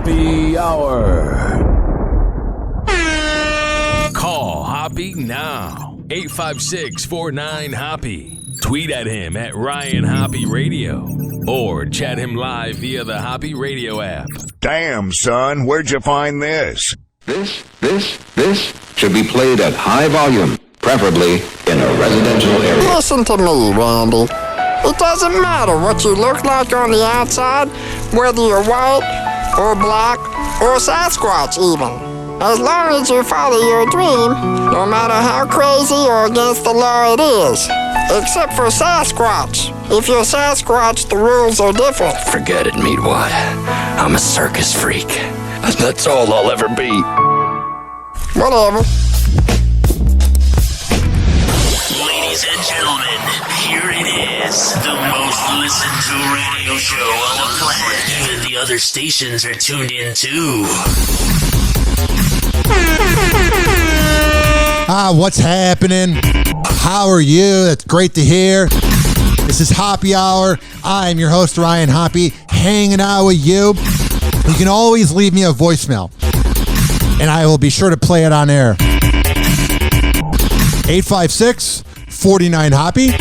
Hoppe Hour. Call Hoppe now. 856-49-HOPPE. Tweet at him at Ryan Hoppe Radio. Or chat him live via the Hoppe Radio app. Damn, son, where'd you find this? This should be played at high volume, preferably in a residential area. Listen to me, Randy. It doesn't matter what you look like on the outside, whether you're white or black or Sasquatch even. As long as you follow your dream, no matter how crazy or against the law it is. Except for Sasquatch. If you're Sasquatch, the rules are different. Forget it, Meatwad. I'm a circus freak. That's all I'll ever be. Whatever. Ladies and gentlemen, here it is. The most listened to radio show on the planet. Even the other stations are tuned in too. What's happening? How are you? That's great to hear. This is Hoppe Hour. I'm your host, Ryan Hoppe, hanging out with you. You can always leave me a voicemail, and I will be sure to play it on air. 856-49-HOPPE.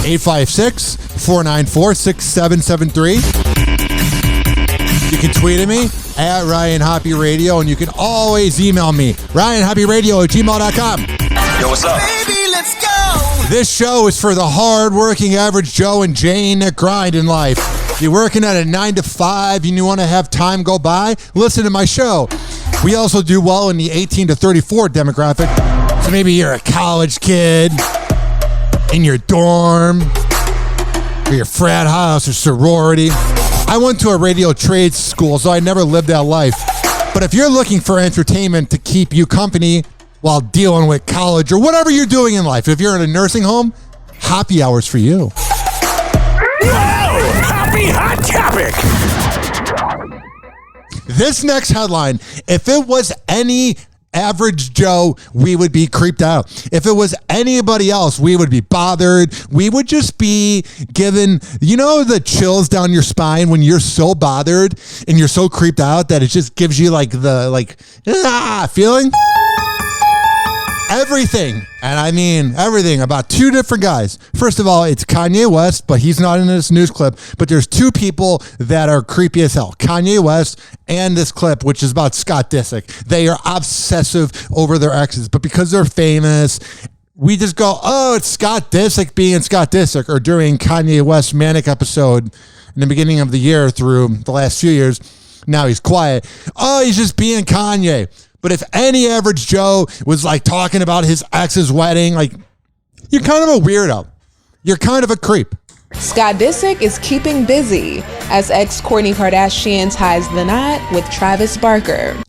856-494-6773. You can tweet at me at Ryan Hoppe Radio, and you can always email me, RyanHoppeRadio@gmail.com. Yo, what's up? Baby, let's go! This show is for the hard-working average Joe and Jane that grind in life. You're working at a 9 to 5 and you want to have time go by? Listen to my show. We also do well in the 18 to 34 demographic. So maybe you're a college kid in your dorm or your frat house or sorority. I went to a radio trade school, so I never lived that life. But if you're looking for entertainment to keep you company while dealing with college or whatever you're doing in life, if you're in a nursing home, Hoppe Hour's for you. Whoa! Hoppe Hot Topic! This next headline, if it was any average Joe, we would be creeped out. If it was anybody else, we would be bothered. We would just be given, the chills down your spine when you're so bothered and you're so creeped out that it just gives you feeling. Everything, and I mean everything, about two different guys. First of all, it's Kanye West, but he's not in this news clip. But there's two people that are creepy as hell. Kanye West and this clip, which is about Scott Disick. They are obsessive over their exes, but because they're famous, we just go, oh, it's Scott Disick being Scott Disick. Or during Kanye West's manic episode in the beginning of the year through the last few years, now he's quiet. Oh, he's just being Kanye. But if any average Joe was talking about his ex's wedding, you're kind of a weirdo. You're kind of a creep. Scott Disick is keeping busy as ex Kourtney Kardashian ties the knot with Travis Barker.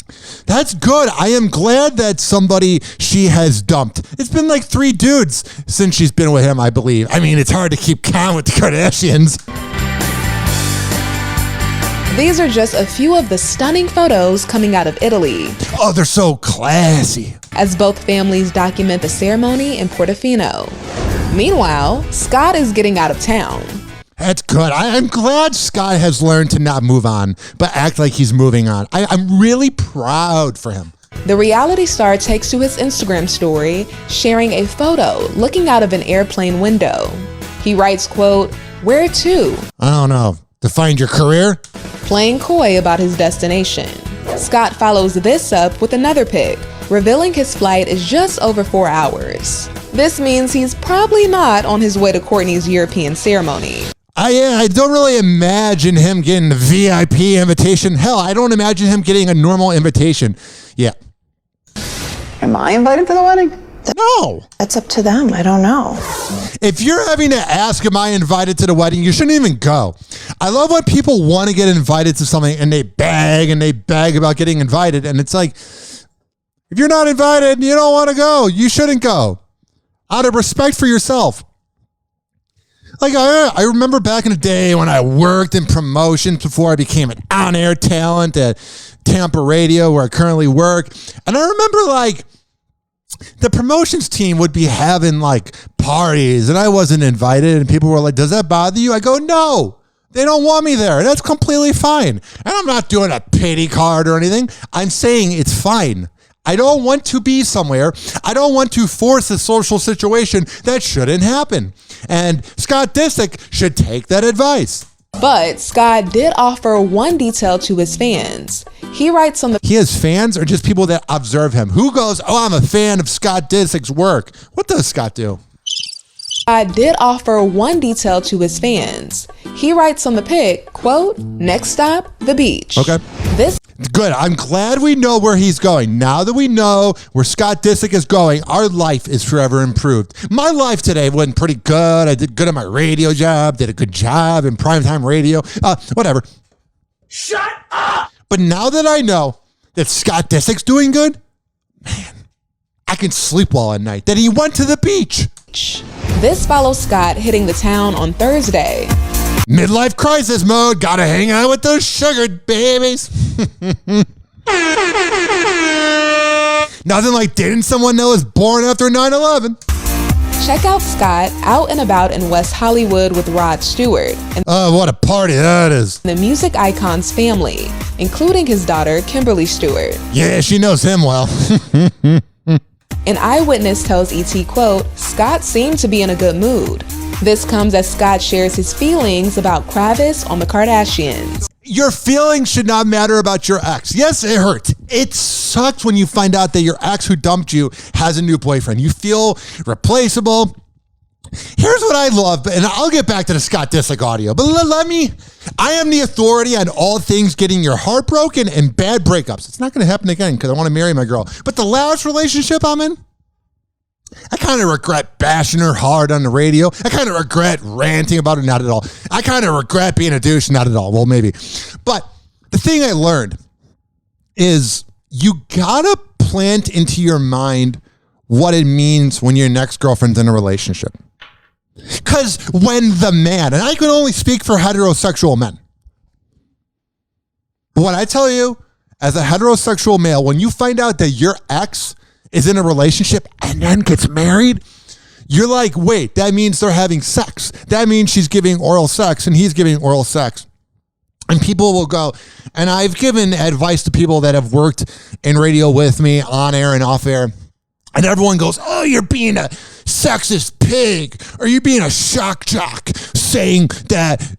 That's good. I am glad that somebody she has dumped. It's been 3 dudes since she's been with him, I believe. I mean, it's hard to keep count with the Kardashians. These are just a few of the stunning photos coming out of Italy. Oh, they're so classy. As both families document the ceremony in Portofino. Meanwhile, Scott is getting out of town. That's good. I'm glad Scott has learned to not move on, but act like he's moving on. I'm really proud for him. The reality star takes to his Instagram story, sharing a photo looking out of an airplane window. He writes, quote, "Where to?" I don't know. To find your career? Playing coy about his destination. Scott follows this up with another pic, revealing his flight is just over 4 hours. This means he's probably not on his way to Kourtney's European ceremony. I don't really imagine him getting the VIP invitation. Hell, I don't imagine him getting a normal invitation. Yeah. Am I invited to the wedding? No. That's up to them. I don't know. If you're having to ask, am I invited to the wedding, you shouldn't even go. I love when people want to get invited to something and they beg about getting invited. And it's if you're not invited and you don't want to go, you shouldn't go. Out of respect for yourself. I remember back in the day when I worked in promotions before I became an on-air talent at Tampa Radio, where I currently work. And I remember the promotions team would be having parties and I wasn't invited, and people were like, does that bother you? I go, no, They don't want me there. That's completely fine. And I'm not doing a pity card or anything. I'm saying it's fine. I don't want to be somewhere. I don't want to force a social situation that shouldn't happen. And Scott Disick should take that advice. But Scott did offer one detail to his fans. He writes on the... He has fans or just people that observe him? Who goes, oh, I'm a fan of Scott Disick's work? What does Scott do? Scott did offer one detail to his fans. He writes on the pic, quote, next stop, the beach. Okay. This... Good. I'm glad we know where he's going. Now that we know where Scott Disick is going, our life is forever improved. My life today went pretty good. I did good at my radio job, did a good job in primetime radio, whatever. Shut up! But now that I know that Scott Disick's doing good, man, I can sleep well at night. That he went to the beach. This follows Scott hitting the town on Thursday. Midlife crisis mode. Gotta hang out with those sugared babies. Nothing like dating someone that was born after 9/11. Check out Scott out and about in West Hollywood with Rod Stewart and what a party that is. the music icon's family, including his daughter, Kimberly Stewart. Yeah, she knows him well. An eyewitness tells ET, quote, Scott seemed to be in a good mood. This comes as Scott shares his feelings about Kravis on the Kardashians. Your feelings should not matter about your ex. Yes, it hurts. It sucks when you find out that your ex who dumped you has a new boyfriend. You feel replaceable. Here's what I love, and I'll get back to the Scott Disick audio, but I am the authority on all things getting your heart broken and bad breakups. It's not going to happen again because I want to marry my girl. But the last relationship I'm in, I kind of regret bashing her hard on the radio. I kind of regret ranting about her, not at all. I kind of regret being a douche, not at all. Well, maybe. But the thing I learned is you gotta plant into your mind what it means when your next girlfriend's in a relationship. Because when the man, and I can only speak for heterosexual men, but when I tell you, as a heterosexual male, when you find out that your ex is in a relationship and then gets married, you're like, wait, that means they're having sex. That means she's giving oral sex and he's giving oral sex. And people will go, and I've given advice to people that have worked in radio with me on air and off air. And everyone goes, oh, you're being a sexist pig, or you're being a shock jock, saying that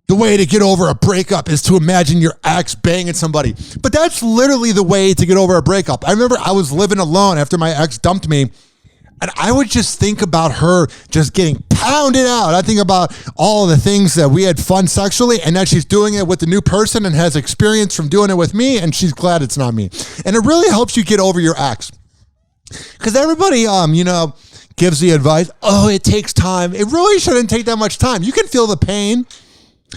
the way to get over a breakup is to imagine your ex banging somebody. But that's literally the way to get over a breakup. I remember I was living alone after my ex dumped me, and I would just think about her just getting pounded out. I think about all the things that we had fun sexually, and now she's doing it with the new person and has experience from doing it with me, and she's glad it's not me. And it really helps you get over your ex. Because everybody, gives the advice, oh, it takes time. It really shouldn't take that much time. You can feel the pain.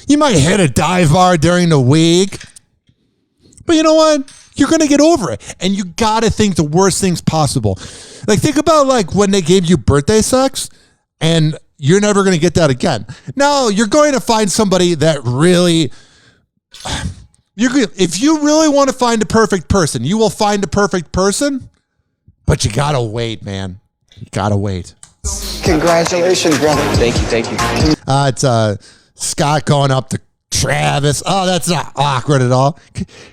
You might hit a dive bar during the week. But you know what? You're going to get over it. And you got to think the worst things possible. Like, think about, when they gave you birthday sex, and you're never going to get that again. No, you're going to find somebody that really... If you really want to find the perfect person, you will find the perfect person. But you gotta wait, man. You gotta wait. Congratulations, brother. Thank you. It's Scott going up to Travis. Oh, that's not awkward at all.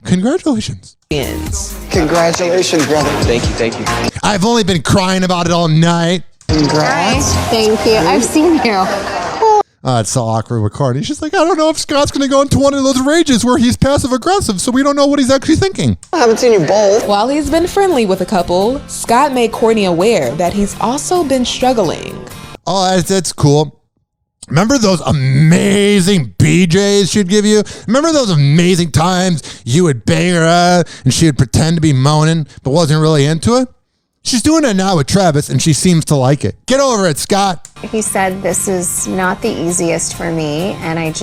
Congratulations. Congratulations, brother. Thank you. I've only been crying about it all night. Congrats. Thank you. I've seen you. It's so awkward with Courtney. She's like, I don't know if Scott's going to go into one of those rages where he's passive aggressive, so we don't know what he's actually thinking. I haven't seen you both. While he's been friendly with a couple, Scott made Courtney aware that he's also been struggling. Oh, that's cool. Remember those amazing BJs she'd give you? Remember those amazing times you would bang her out and she would pretend to be moaning but wasn't really into it? She's doing it now with Travis, and she seems to like it. Get over it, Scott. He said this is not the easiest for me, and I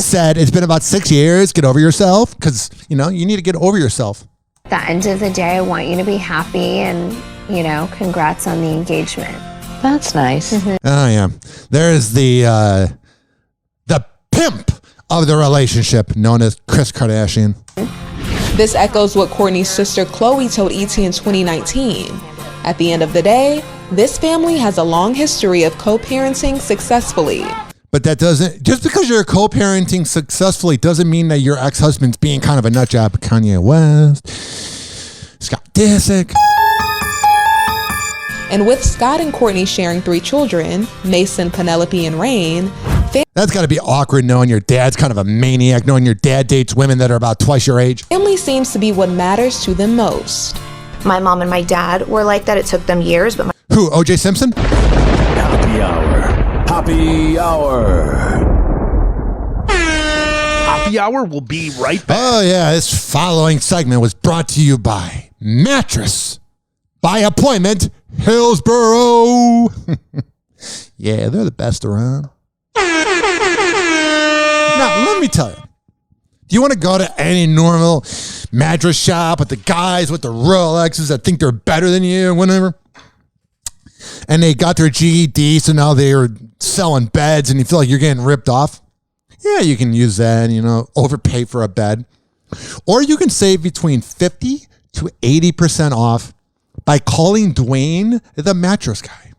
said it's been about 6 years. Get over yourself, because, you need to get over yourself. At the end of the day, I want you to be happy, and, congrats on the engagement. That's nice. Oh, yeah. There's the pimp of the relationship, known as Kris Kardashian. This echoes what Courtney's sister Khloe told ET in 2019. At the end of the day, this family has a long history of co-parenting successfully. But that doesn't, just because you're co-parenting successfully doesn't mean that your ex-husband's being kind of a nut job. Kanye West, Scott Disick. And with Scott and Courtney sharing 3 children, Mason, Penelope, and Rain, that's got to be awkward knowing your dad's kind of a maniac, knowing your dad dates women that are about twice your age. family seems to be what matters to them most. My mom and my dad were like that. It took them years, but Who, O.J. Simpson? Hoppe Hour. Hoppe Hour. Hoppe Hour will be right back. Oh, yeah. This following segment was brought to you by Mattress by Appointment Hillsboro. Yeah, they're the best around. Now, let me tell you. Do you want to go to any normal mattress shop with the guys with the Rolexes that think they're better than you or whatever? And they got their GED, so now they're selling beds and you feel like you're getting ripped off? Yeah, you can use that and, overpay for a bed. Or you can save between 50 to 80% off by calling Dwayne the mattress guy.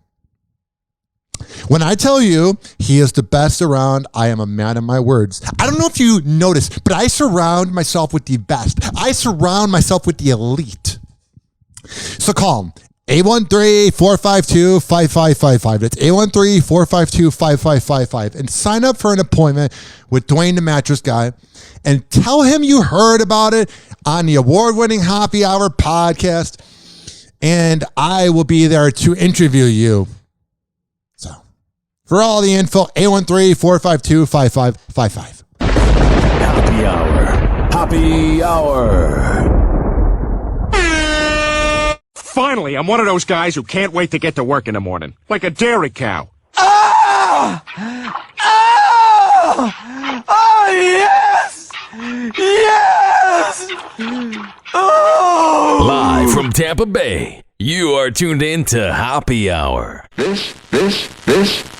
When I tell you he is the best around, I am a man of my words. I don't know if you noticed, but I surround myself with the best. I surround myself with the elite. So call him. 813-452-5555. That's 813-452-5555. And sign up for an appointment with Dwayne the Mattress Guy and tell him you heard about it on the award-winning Hoppe Hour podcast. And I will be there to interview you. So, for all the info, 813-452-5555. Hoppe Hour. Hoppe Hour. Finally, I'm one of those guys who can't wait to get to work in the morning. Like a dairy cow. Oh! Oh! Oh, yes! Yes! Oh! Live from Tampa Bay, you are tuned in to Hoppe Hour. This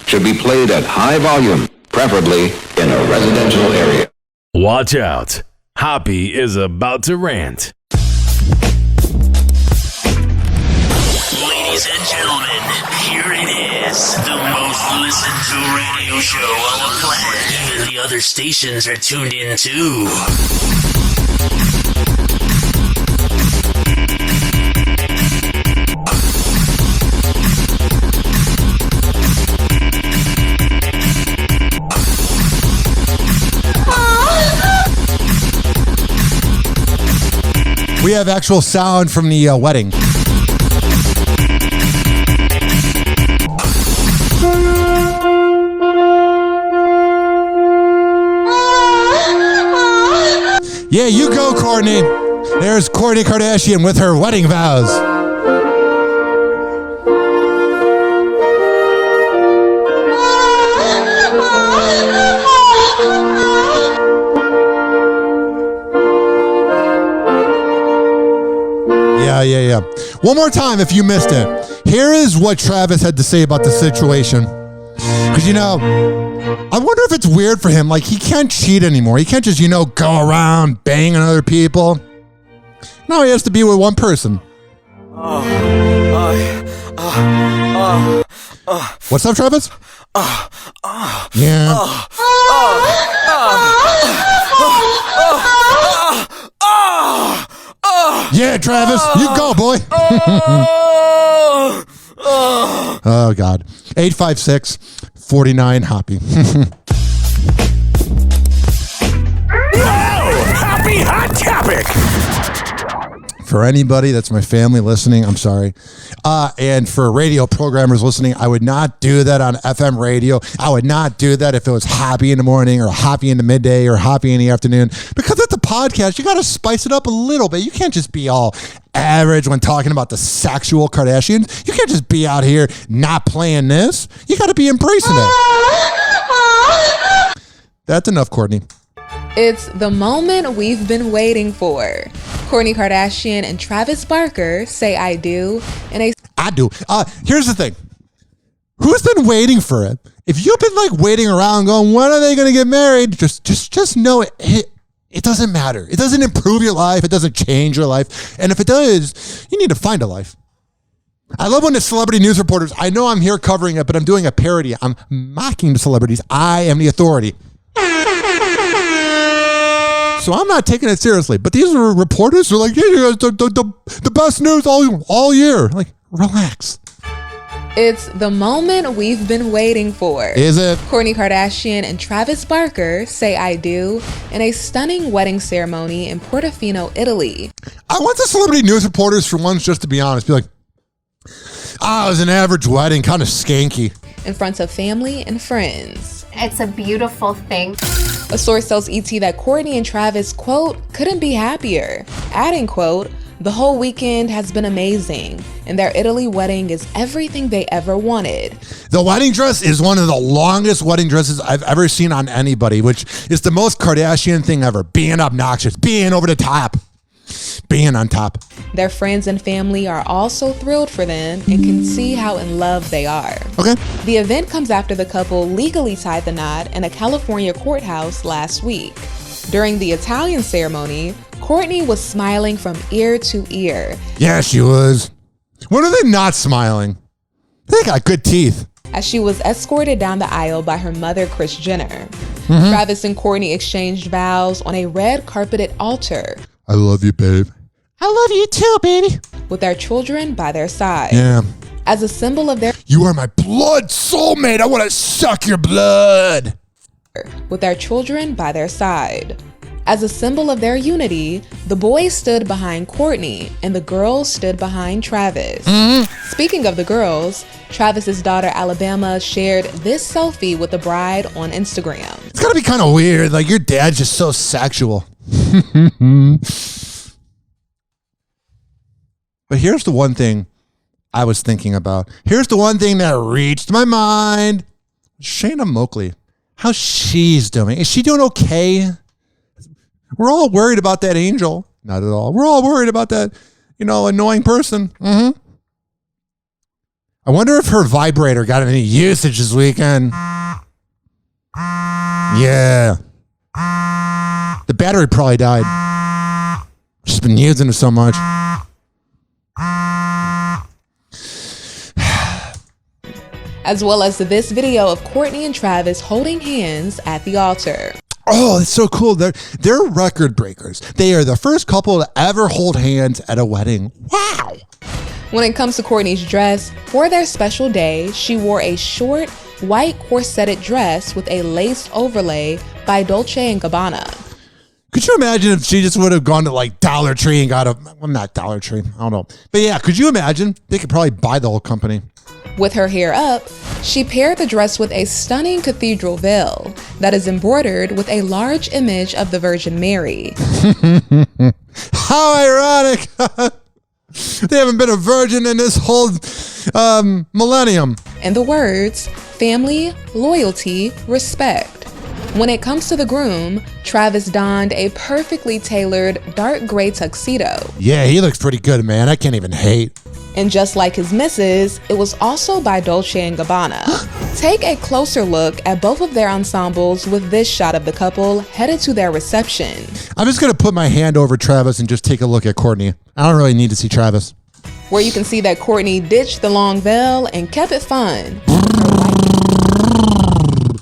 should be played at high volume, preferably in a residential area. Watch out. Hoppe is about to rant. Ladies and gentlemen, here it is, the most listened to radio show on the planet. Even the other stations are tuned in too. We have actual sound from the wedding. Yeah, you go, Courtney. There's Kourtney Kardashian with her wedding vows. Yeah. One more time if you missed it. Here is what Travis had to say about the situation. Because, I wonder if it's weird for him. Like, he can't cheat anymore. He can't just, go around banging other people. No, he has to be with one person. What's up, Travis? Yeah. Yeah, Travis, you go, boy. Oh, God. 856-49-HOPPE. Happy hot topic. For anybody that's my family listening, I'm sorry. And for radio programmers listening, I would not do that on FM radio. I would not do that if it was Hoppe in the morning or Hoppe in the midday or Hoppe in the afternoon. Because it's a podcast, you got to spice it up a little bit. You can't just be all average when talking about the sexual Kardashians. You can't just be out here not playing this. You got to be embracing it. That's enough, Courtney. It's the moment we've been waiting for. Kourtney Kardashian and Travis Barker say I do in a... I do. Here's the thing. Who's been waiting for it? If you've been waiting around going, when are they going to get married? Just know it doesn't matter. It doesn't improve your life. It doesn't change your life. And if it does, you need to find a life. I love when the celebrity news reporters, I know I'm here covering it, but I'm doing a parody. I'm mocking the celebrities. I am the authority. So I'm not taking it seriously. But these are reporters who are like, yeah, the best news all year. Like, relax. It's the moment we've been waiting for. Is it? Kourtney Kardashian and Travis Barker say I do in a stunning wedding ceremony in Portofino, Italy. I want the celebrity news reporters for once, just to be honest, be like, it was an average wedding, kind of skanky. In front of family and friends. It's a beautiful thing. A source tells ET that Kourtney and Travis, quote, couldn't be happier, adding, quote, the whole weekend has been amazing, and their Italy wedding is everything they ever wanted. The wedding dress is one of the longest wedding dresses I've ever seen on anybody, which is the most Kardashian thing ever. Being obnoxious, being over the top, being on top. Their friends and family are also thrilled for them and can see how in love they are. Okay. The event comes after the couple legally tied the knot in a California courthouse last week. During the Italian ceremony, Kourtney was smiling from ear to ear. Yeah, she was. When are they not smiling? They got good teeth. As she was escorted down the aisle by her mother, Kris Jenner. Travis and Kourtney exchanged vows on a red carpeted altar. I love you, babe. I love you too, baby. With their children by their side. Yeah. As a symbol of their... You are my blood soulmate. I want to suck your blood. With their children by their side. As a symbol of their unity, the boys stood behind Kourtney and the girls stood behind Travis. Speaking of the girls, Travis's daughter Alabama shared this selfie with the bride on Instagram. It's gotta be kind of weird. Like, your dad's just so sexual. But here's the one thing I was thinking about. Here's the one thing that reached my mind. Shayna Moakley. How she's doing. Is she doing okay? We're all worried about that angel. Not at all. We're all worried about that, annoying person. I wonder if her vibrator got any usage this weekend. Yeah. The battery probably died. She's been using it so much. As well as this video of Kourtney and Travis holding hands at the altar. Oh, it's so cool. They're record breakers. They are the first couple to ever hold hands at a wedding. Wow. When it comes to Kourtney's dress, for their special day, she wore a short, white corseted dress with a lace overlay by Dolce & Gabbana. Could you imagine if she just would have gone to like Dollar Tree and got not Dollar Tree, I don't know. But yeah, could you imagine? They could probably buy the whole company. With her hair up, she paired the dress with a stunning cathedral veil that is embroidered with a large image of the Virgin Mary. How ironic! They haven't been a virgin in this whole millennium. And the words, family, loyalty, respect. When it comes to the groom, Travis donned a perfectly tailored dark gray tuxedo. Yeah, he looks pretty good, man. I can't even hate. And just like his missus, it was also by Dolce & Gabbana. Take a closer look at both of their ensembles with this shot of the couple headed to their reception. I'm just going to put my hand over Travis and just take a look at Kourtney. I don't really need to see Travis. Where you can see that Kourtney ditched the long veil and kept it fun.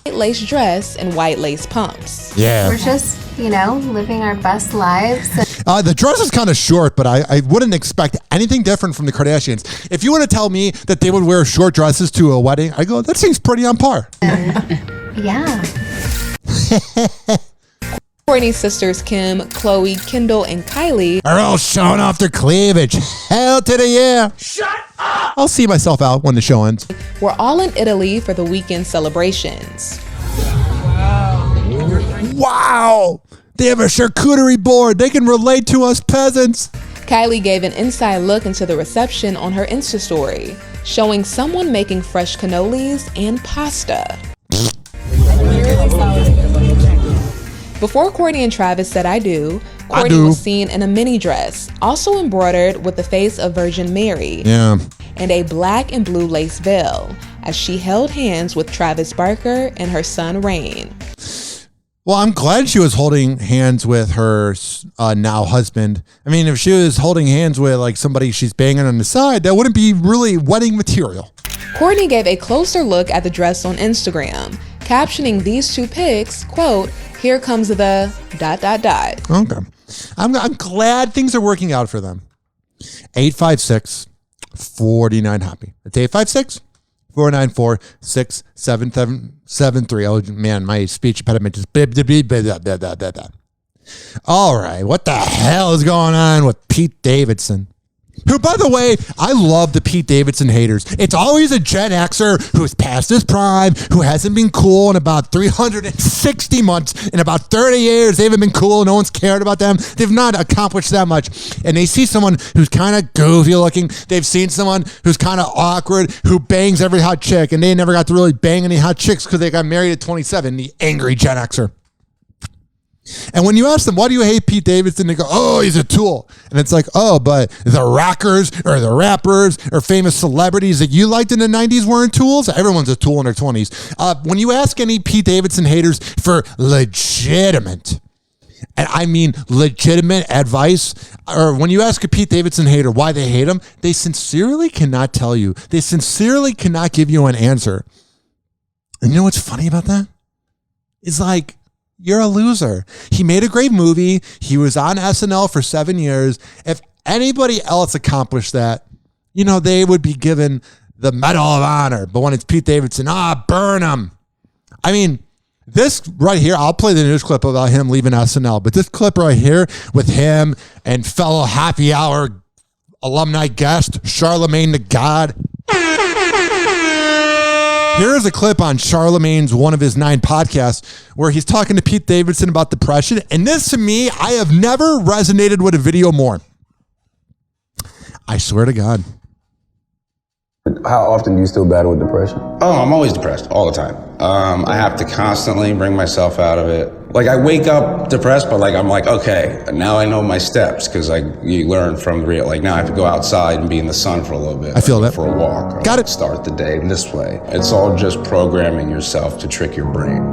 White lace dress and white lace pumps. Yeah. We're just, living our best lives. The dress is kind of short, but I wouldn't expect anything different from the Kardashians. If you want to tell me that they would wear short dresses to a wedding, I go, that seems pretty on par. Yeah. Kourtney's sisters Kim, Khloe, Kendall, and Kylie are all showing off their cleavage. Hell to the yeah. Shut up! I'll see myself out when the show ends. We're all in Italy for the weekend celebrations. Wow! They have a charcuterie board. They can relate to us peasants. Kylie gave an inside look into the reception on her Insta story, showing someone making fresh cannolis and pasta. Before Kourtney and Travis said I do, Kourtney was seen in a mini dress, also embroidered with the face of Virgin Mary. Yeah. And a black and blue lace veil, as she held hands with Travis Barker and her son Ryan. Well, I'm glad she was holding hands with her now husband. I mean, if she was holding hands with like somebody she's banging on the side, that wouldn't be really wedding material. Kourtney gave a closer look at the dress on Instagram, captioning these two pics, quote, "Here comes the ... Okay. I'm glad things are working out for them. 856-49-HOPPY. It's 856-494-6773. Oh, man, my speech impediment is... All right, what the hell is going on with Pete Davidson? Who, by the way, I love the Pete Davidson haters. It's always a Gen Xer who's past his prime, who hasn't been cool in about 360 months. In about 30 years, they haven't been cool. No one's cared about them. They've not accomplished that much. And they see someone who's kind of goofy looking. They've seen someone who's kind of awkward, who bangs every hot chick. And they never got to really bang any hot chicks because they got married at 27, the angry Gen Xer. And when you ask them, why do you hate Pete Davidson? They go, oh, he's a tool. And it's like, oh, but the rockers or the rappers or famous celebrities that you liked in the 90s weren't tools? Everyone's a tool in their 20s. When you ask any Pete Davidson haters for legitimate, and I mean legitimate advice, or when you ask a Pete Davidson hater why they hate him, they sincerely cannot tell you. They sincerely cannot give you an answer. And you know what's funny about that? It's like, you're a loser. He made a great movie. He was on SNL for 7 years. If anybody else accomplished that, you know, they would be given the Medal of Honor. But when it's Pete Davidson, burn him. I mean, this right here, I'll play the news clip about him leaving SNL. But this clip right here with him and fellow Happy Hour alumni guest, Charlemagne the God. Here's a clip on Charlemagne's one of his 9 podcasts where he's talking to Pete Davidson about depression. And this, to me, I have never resonated with a video more. I swear to God. How often do you still battle with depression? Oh, I'm always depressed all the time. I have to constantly bring myself out of it. Like, I wake up depressed, but I'm like, okay, now I know my steps, because you learn from the real. Like, now I have to go outside and be in the sun for a little bit. I feel that. For a walk. Got it. Start the day this way. It's all just programming yourself to trick your brain,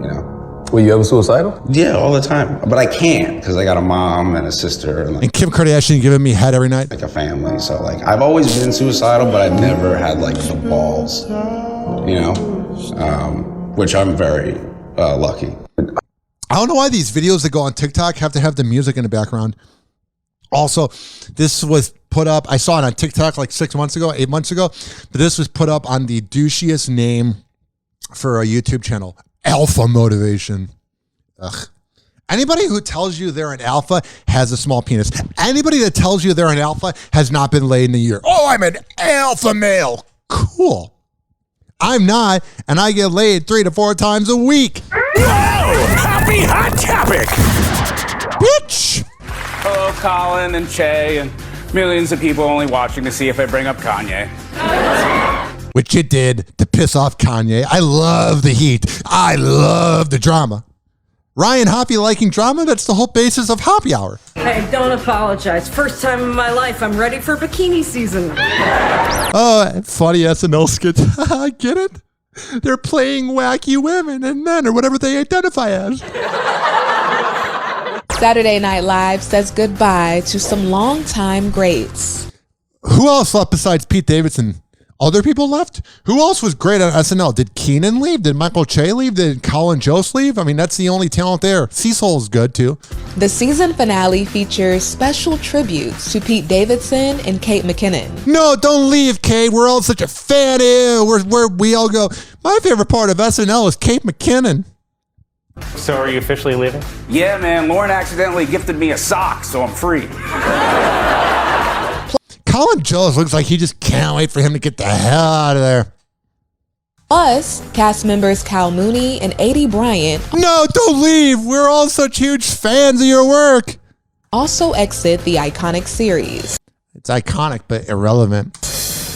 you know? Were you ever suicidal? Yeah, all the time. But I can't, because I got a mom and a sister. And Kim Kardashian giving me head every night. Like a family. So, I've always been suicidal, but I've never had, the balls, you know? Which I'm very lucky. I don't know why these videos that go on TikTok have to have the music in the background. Also, this was put up, I saw it on TikTok 8 months ago, but this was put up on the douchiest name for a YouTube channel, Alpha Motivation. Ugh. Anybody who tells you they're an alpha has a small penis. Anybody that tells you they're an alpha has not been laid in a year. Oh, I'm an alpha male. Cool. I'm not, and I get laid 3 to 4 times a week. Happy hot topic. Bitch. Hello, Colin and Che and millions of people only watching to see if I bring up Kanye. Which you did to piss off Kanye. I love the heat. I love the drama. Ryan Hoppe liking drama? That's the whole basis of Hoppe Hour. Hey, don't apologize. First time in my life, I'm ready for bikini season. Oh, funny SNL skit. I get it. They're playing wacky women and men or whatever they identify as. Saturday Night Live says goodbye to some longtime greats. Who else left besides Pete Davidson? Other people left? Who else was great on SNL? Did Keenan leave? Did Michael Che leave? Did Colin Jost leave? I mean, that's the only talent there. Cecil's good, too. The season finale features special tributes to Pete Davidson and Kate McKinnon. No, don't leave, Kate. We're all such a fan. Where we all go. My favorite part of SNL is Kate McKinnon. So are you officially leaving? Yeah, man. Lauren accidentally gifted me a sock, so I'm free. Colin Jost looks like he just can't wait for him to get the hell out of there. Plus, cast members Cal Mooney and A.D. Bryant. No, don't leave. We're all such huge fans of your work. Also exit the iconic series. It's iconic, but irrelevant.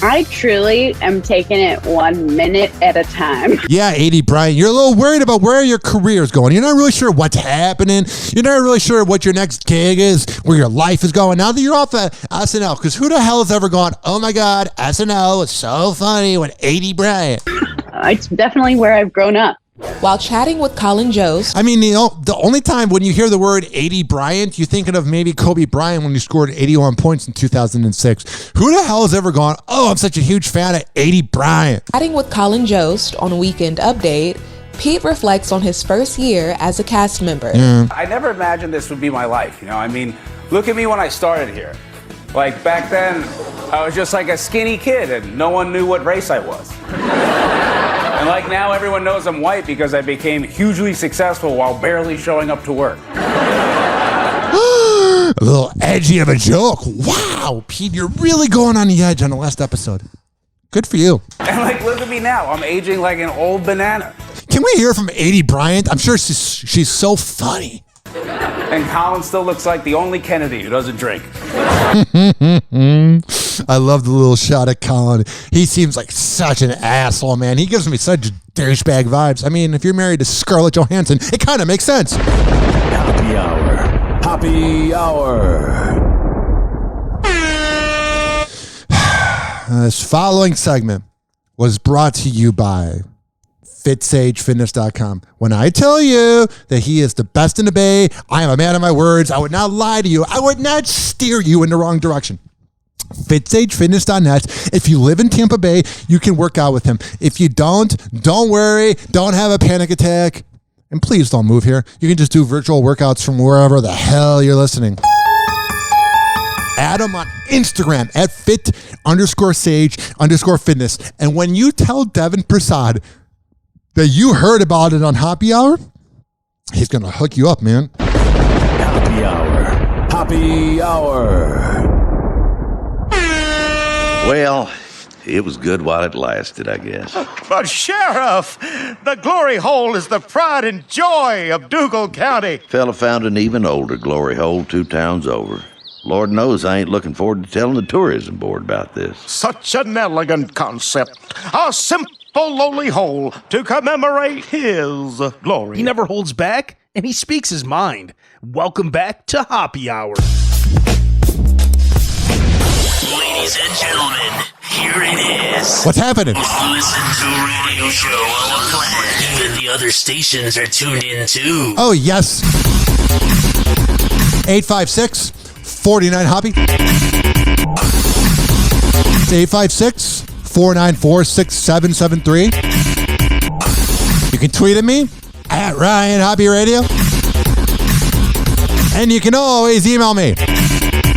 I truly am taking it 1 minute at a time. Yeah, A.D. Bryant, you're a little worried about where your career is going. You're not really sure what's happening. You're not really sure what your next gig is, where your life is going. Now that you're off at SNL, because who the hell has ever gone, oh my God, SNL was so funny with A.D. Bryant? It's definitely where I've grown up. While chatting with Colin Jost. I mean, the only time when you hear the word 80 Bryant, you're thinking of maybe Kobe Bryant when he scored 81 points in 2006. Who the hell has ever gone, oh, I'm such a huge fan of 80 Bryant? Chatting with Colin Jost on Weekend Update, Pete reflects on his first year as a cast member. I never imagined this would be my life, I mean, look at me when I started here. Like, back then, I was just like a skinny kid and no one knew what race I was. And like now everyone knows I'm white because I became hugely successful while barely showing up to work. A little edgy of a joke. Wow, Pete, you're really going on the edge on the last episode. Good for you. And like, look at me now. I'm aging like an old banana. Can we hear from 80 Bryant? I'm sure she's so funny. And Colin still looks like the only Kennedy who doesn't drink. I love the little shot at Colin. He seems like such an asshole, man. He gives me such douchebag vibes. I mean, if you're married to Scarlett Johansson, it kind of makes sense. Hoppe Hour. Hoppe Hour. This following segment was brought to you by FitSageFitness.com. When I tell you that he is the best in the Bay, I am a man of my words. I would not lie to you. I would not steer you in the wrong direction. FitSageFitness.net. If you live in Tampa Bay, you can work out with him. If you don't worry. Don't have a panic attack. And please don't move here. You can just do virtual workouts from wherever the hell you're listening. Add him on Instagram at fit_sage_fitness. And when you tell Devin Prasad that you heard about it on Hoppe Hour, he's going to hook you up, man. Hoppe Hour. Hoppe Hour. Well, it was good while it lasted, I guess. But Sheriff, the glory hole is the pride and joy of Dougal County. Fella found an even older glory hole 2 towns over. Lord knows I ain't looking forward to telling the tourism board about this. Such an elegant concept. A simple lowly hole to commemorate his glory. He never holds back, and he speaks his mind. Welcome back to Hoppe Hour. Ladies and gentlemen, here it is. What's happening? Listen to radio show on the planet. Even the other stations are tuned in too. Oh, yes. 856-49-HOPPE. 856-494-6773. You can tweet at me at Ryan Hoppe Radio. And you can always email me,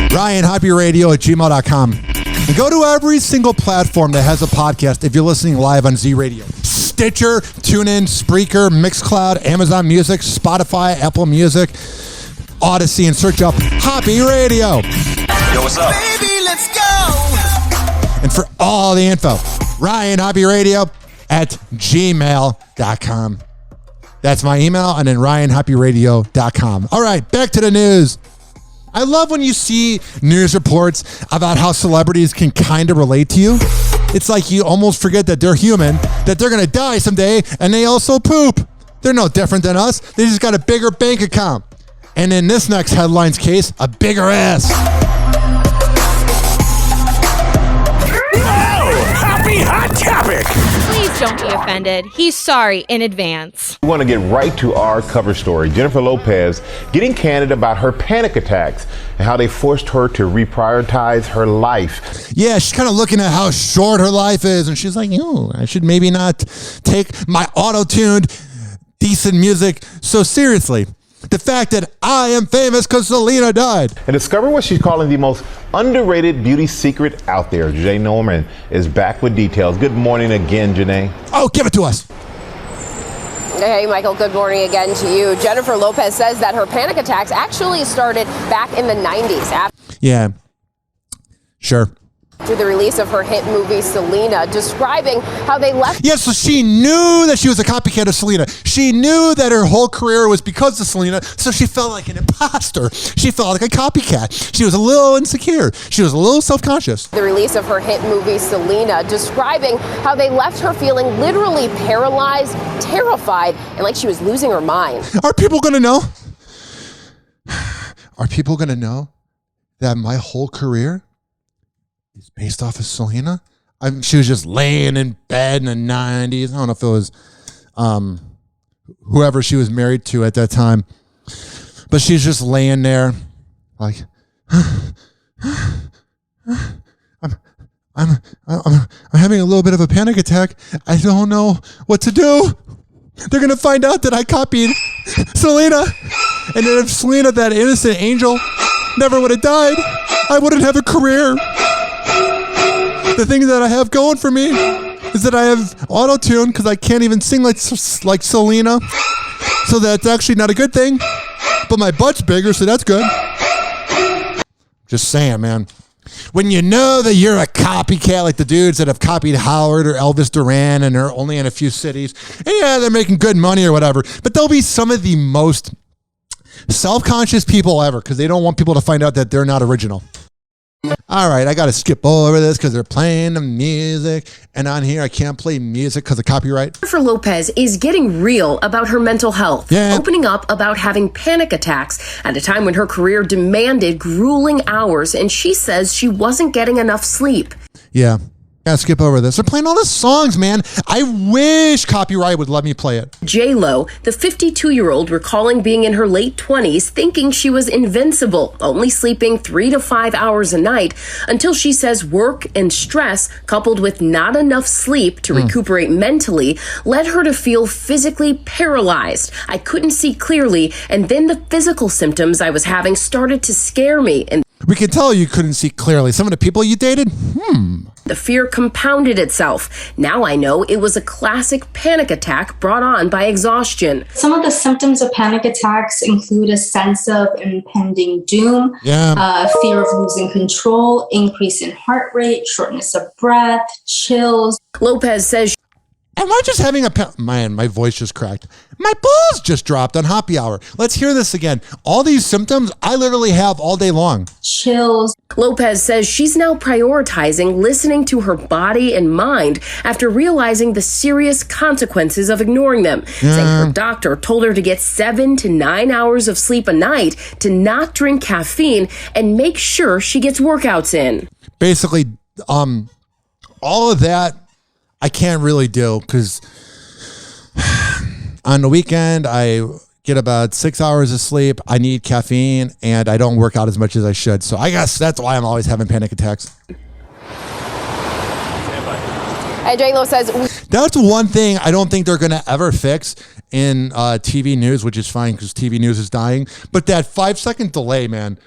RyanHoppeRadio@gmail.com. And go to every single platform that has a podcast if you're listening live on Z Radio. Stitcher, TuneIn, Spreaker, Mixcloud, Amazon Music, Spotify, Apple Music, Odyssey, and search up Hoppe Radio. Yo, what's up? Baby, let's go. And for all the info, RyanHoppeRadio@gmail.com. That's my email, and then RyanHoppeRadio.com. All right, back to the news. I love when you see news reports about how celebrities can kind of relate to you. It's like you almost forget that they're human, that they're going to die someday, and they also poop. They're no different than us. They just got a bigger bank account. And in this next headline's case, a bigger ass. Happy Hot Topic! Please don't be offended. He's sorry in advance. We want to get right to our cover story. Jennifer Lopez getting candid about her panic attacks and how they forced her to reprioritize her life. Yeah, she's kind of looking at how short her life is, and she's like, I should maybe not take my auto-tuned, decent music so seriously. The fact that I am famous because Selena died. And discover what she's calling the most underrated beauty secret out there. Janae Norman is back with details. Good morning again, Janae. Oh, give it to us. Hey, Michael, good morning again to you. Jennifer Lopez says that her panic attacks actually started back in the 90s. Yeah, sure. After the release of her hit movie, Selena, describing how they left. Yes, so she knew that she was a copycat of Selena. She knew that her whole career was because of Selena, so she felt like an imposter. She felt like a copycat. She was a little insecure. She was a little self-conscious. The release of her hit movie, Selena, describing how they left her feeling literally paralyzed, terrified, and like she was losing her mind. Are people going to know? Are people going to know that my whole career is based off of Selena? She was just laying in bed in the 90s. I don't know if it was whoever she was married to at that time. But she's just laying there like, I'm having a little bit of a panic attack. I don't know what to do. They're going to find out that I copied Selena. And then if Selena, that innocent angel, never would have died, I wouldn't have a career. The thing that I have going for me is that I have auto-tune because I can't even sing like Selena. So that's actually not a good thing. But my butt's bigger, so that's good. Just saying, man. When you know that you're a copycat like the dudes that have copied Howard or Elvis Duran and are only in a few cities, and yeah, they're making good money or whatever, but they'll be some of the most self-conscious people ever because they don't want people to find out that they're not original. All right, I got to skip over this because they're playing the music, and on here I can't play music because of copyright. Jennifer Lopez is getting real about her mental health, opening up about having panic attacks at a time when her career demanded grueling hours, and she says she wasn't getting enough sleep. Yeah. Gotta skip over this. They're playing all the songs, man. I wish copyright would let me play it. J-Lo, the 52-year-old, recalling being in her late 20s, thinking she was invincible, only sleeping 3 to 5 hours a night, until she says work and stress, coupled with not enough sleep to recuperate mentally, led her to feel physically paralyzed. I couldn't see clearly, and then the physical symptoms I was having started to scare me. And we can tell you couldn't see clearly. Some of the people you dated? The fear compounded itself. Now I know it was a classic panic attack brought on by exhaustion. Some of the symptoms of panic attacks include a sense of impending doom, fear of losing control, increase in heart rate, shortness of breath, chills. Lopez says, am I just having man, my voice just cracked. My balls just dropped on Hoppe Hour. Let's hear this again. All these symptoms I literally have all day long. Chills. Lopez says she's now prioritizing listening to her body and mind after realizing the serious consequences of ignoring them. Saying her doctor told her to get 7 to 9 hours of sleep a night, to not drink caffeine, and make sure she gets workouts in. Basically, all of that I can't really do because on the weekend I get about 6 hours of sleep. I need caffeine and I don't work out as much as I should. So I guess that's why I'm always having panic attacks. And J-Lo says, that's one thing I don't think they're going to ever fix in TV news, which is fine because TV news is dying. But that 5-second delay, man,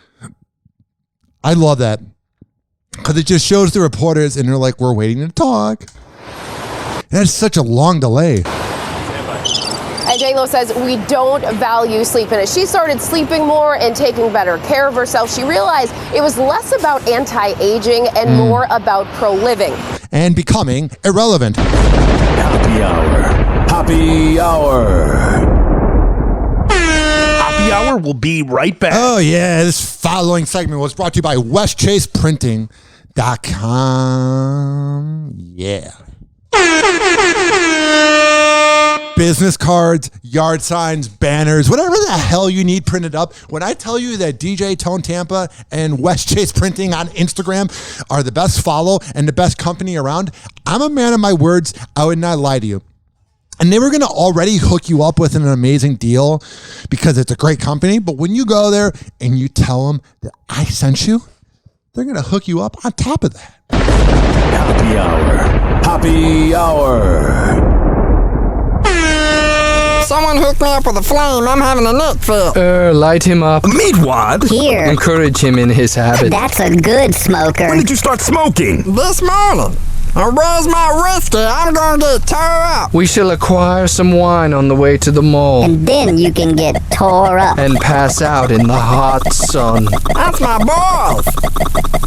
I love that because it just shows the reporters and they're like, we're waiting to talk. That's such a long delay. And J-Lo says, we don't value sleep. And as she started sleeping more and taking better care of herself, she realized it was less about anti-aging and more about pro-living. And becoming irrelevant. Hoppe Hour. Hoppe Hour. Hoppe Hour will be right back. Oh, yeah. This following segment was brought to you by WestChasePrinting.com. Yeah. Business cards, yard signs, banners, whatever the hell you need printed up. When I tell you that DJ Tone Tampa and West Chase Printing on Instagram are the best follow and the best company around, I'm a man of my words. I would not lie to you. And they were going to already hook you up with an amazing deal because it's a great company. But when you go there and you tell them that I sent you, they're going to hook you up on top of that. Hoppe Hour. Hoppe Hour. Someone hooked me up with a flame. I'm having a neck fit. Light him up. Meat wad? Here. Encourage him in his habit. That's a good smoker. When did you start smoking? This morning. Where's my whiskey? I'm gonna get tore up. We shall acquire some wine on the way to the mall. And then you can get tore up. And pass out in the hot sun. That's my boss.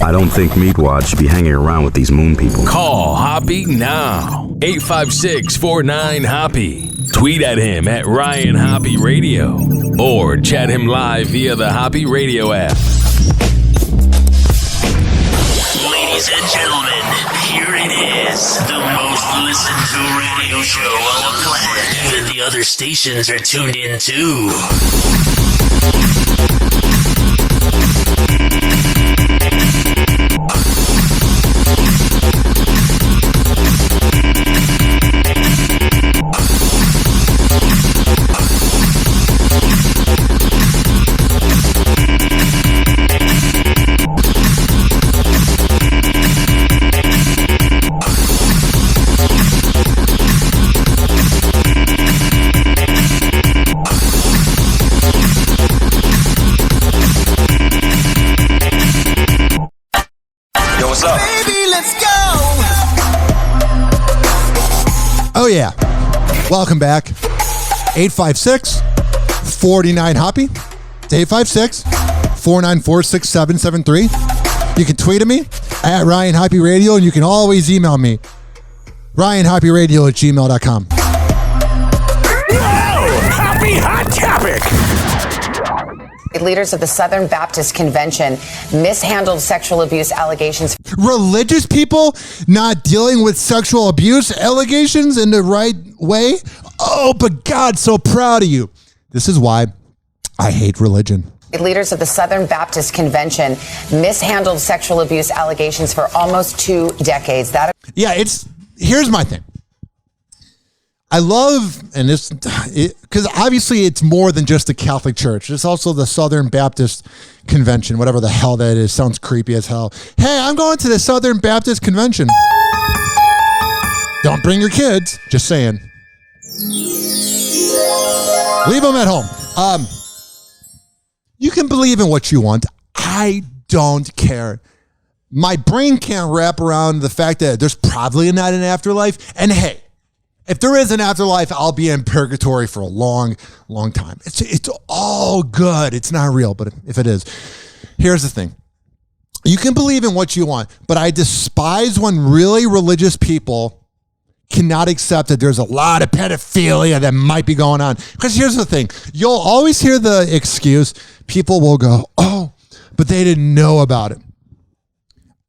I don't think Meatwad should be hanging around with these moon people. Call Hoppe now. 856-49-HOPPE. Tweet at him at Ryan Hoppe Radio. Or chat him live via the Hoppe Radio app. Ladies and gentlemen, here it is. The most listened to radio show on the planet. Even the other stations are tuned in too. yeah. Welcome back. 856-49-HOPPY. It's 856-494-6773. You can tweet at me at Ryan Hoppe Radio, and you can always email me, RyanHoppeRadio@gmail.com. Happy Hot Topic! Leaders of the Southern Baptist Convention mishandled sexual abuse allegations. Religious people not dealing with sexual abuse allegations in the right way? Oh, but God's so proud of you. This is why I hate religion. Leaders of the Southern Baptist Convention mishandled sexual abuse allegations for almost 2 decades. Here's my thing. I love, and this, because obviously it's more than just the Catholic Church. It's also the Southern Baptist Convention, whatever the hell that is. Sounds creepy as hell. Hey, I'm going to the Southern Baptist Convention. Don't bring your kids. Just saying. Leave them at home. You can believe in what you want. I don't care. My brain can't wrap around the fact that there's probably not an afterlife. And hey, if there is an afterlife, I'll be in purgatory for a long, long time. It's all good. It's not real, but if it is, here's the thing. You can believe in what you want, but I despise when really religious people cannot accept that there's a lot of pedophilia that might be going on. Because here's the thing. You'll always hear the excuse. People will go, oh, but they didn't know about it.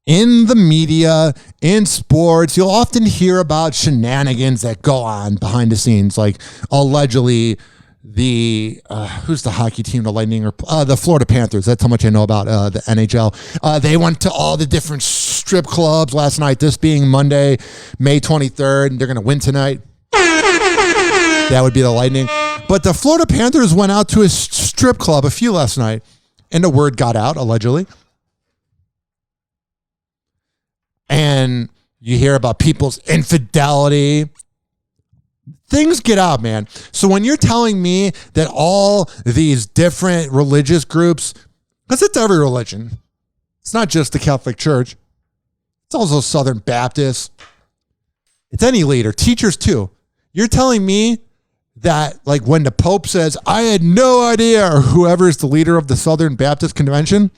In the media, in sports, you'll often hear about shenanigans that go on behind the scenes, like allegedly the who's the hockey team, the Lightning, or the Florida Panthers. That's how much I know about the NHL. They went to all the different strip clubs last night, this being Monday, May 23rd, and they're going to win tonight. That would be the Lightning. But the Florida Panthers went out to a strip club, a few last night, and the word got out, allegedly. And you hear about people's infidelity. Things get out, man. So when you're telling me that all these different religious groups, because it's every religion, it's not just the Catholic Church, it's also Southern Baptist, it's any leader, teachers too. You're telling me that, like, when the Pope says, I had no idea, or whoever is the leader of the Southern Baptist Convention,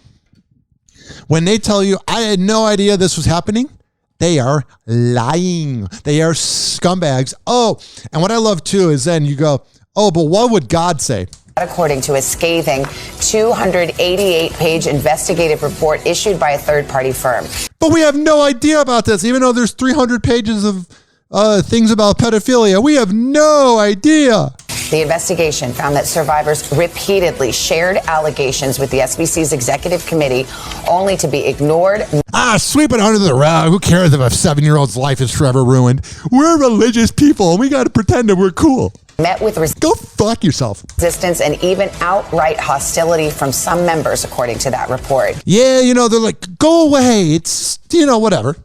when they tell you, I had no idea this was happening, they are lying. They are scumbags. Oh, and what I love too is then you go, oh, but what would God say? According to a scathing 288-page investigative report issued by a third-party firm. But we have no idea about this, even though there's 300 pages of things about pedophilia. We have no idea. The investigation found that survivors repeatedly shared allegations with the SBC's executive committee, only to be ignored. Sweep it under the rug. Who cares if a 7-year-old's life is forever ruined? We're religious people, and we got to pretend that we're cool. Met with go fuck yourself. Resistance and even outright hostility from some members, according to that report. Yeah, they're like, go away. It's, whatever.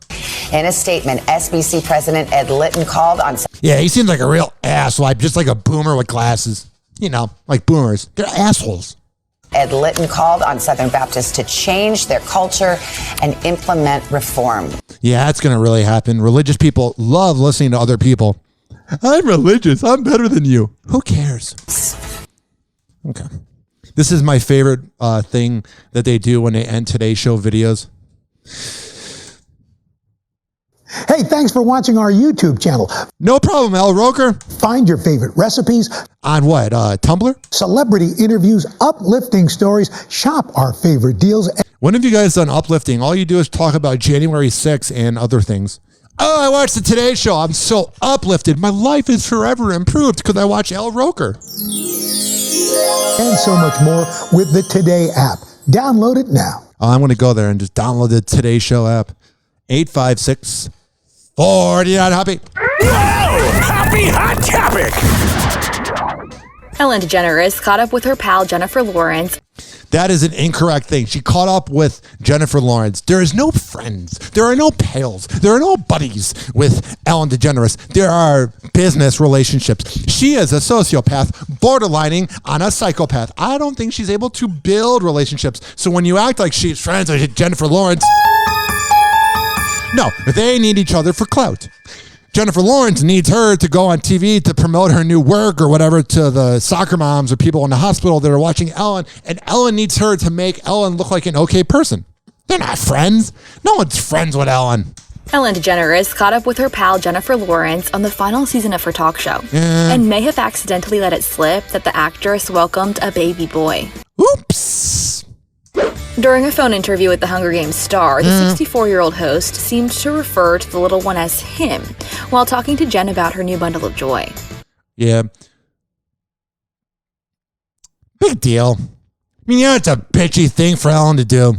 In a statement, SBC President Ed Litton called on... Yeah, he seems like a real asswipe, just like a boomer with glasses. Like boomers. They're assholes. Ed Litton called on Southern Baptists to change their culture and implement reform. Yeah, that's going to really happen. Religious people love listening to other people. I'm religious. I'm better than you. Who cares? Okay. This is my favorite thing that they do when they end Today Show videos. Hey, thanks for watching our YouTube channel. No problem, Al Roker. Find your favorite recipes. On what, Tumblr? Celebrity interviews, uplifting stories, shop our favorite deals. When have you guys done uplifting? All you do is talk about January 6th and other things. Oh, I watched the Today Show. I'm so uplifted. My life is forever improved because I watch Al Roker. And so much more with the Today app. Download it now. I'm going to go there and just download the Today Show app. 856-49-HOPPY. Happy Hot Topic! Ellen DeGeneres caught up with her pal Jennifer Lawrence. That is an incorrect thing. She caught up with Jennifer Lawrence. There is no friends. There are no pals. There are no buddies with Ellen DeGeneres. There are business relationships. She is a sociopath, borderlining on a psychopath. I don't think she's able to build relationships. So when you act like she's friends with Jennifer Lawrence, no, they need each other for clout. Jennifer Lawrence needs her to go on TV to promote her new work or whatever to the soccer moms or people in the hospital that are watching Ellen. And Ellen needs her to make Ellen look like an okay person. They're not friends. No one's friends with Ellen. Ellen DeGeneres caught up with her pal Jennifer Lawrence on the final season of her talk show and may have accidentally let it slip that the actress welcomed a baby boy. Oops. During a phone interview with the Hunger Games star, the 64-year-old host seemed to refer to the little one as him while talking to Jen about her new bundle of joy. Yeah. Big deal. I mean, yeah, it's a bitchy thing for Ellen to do.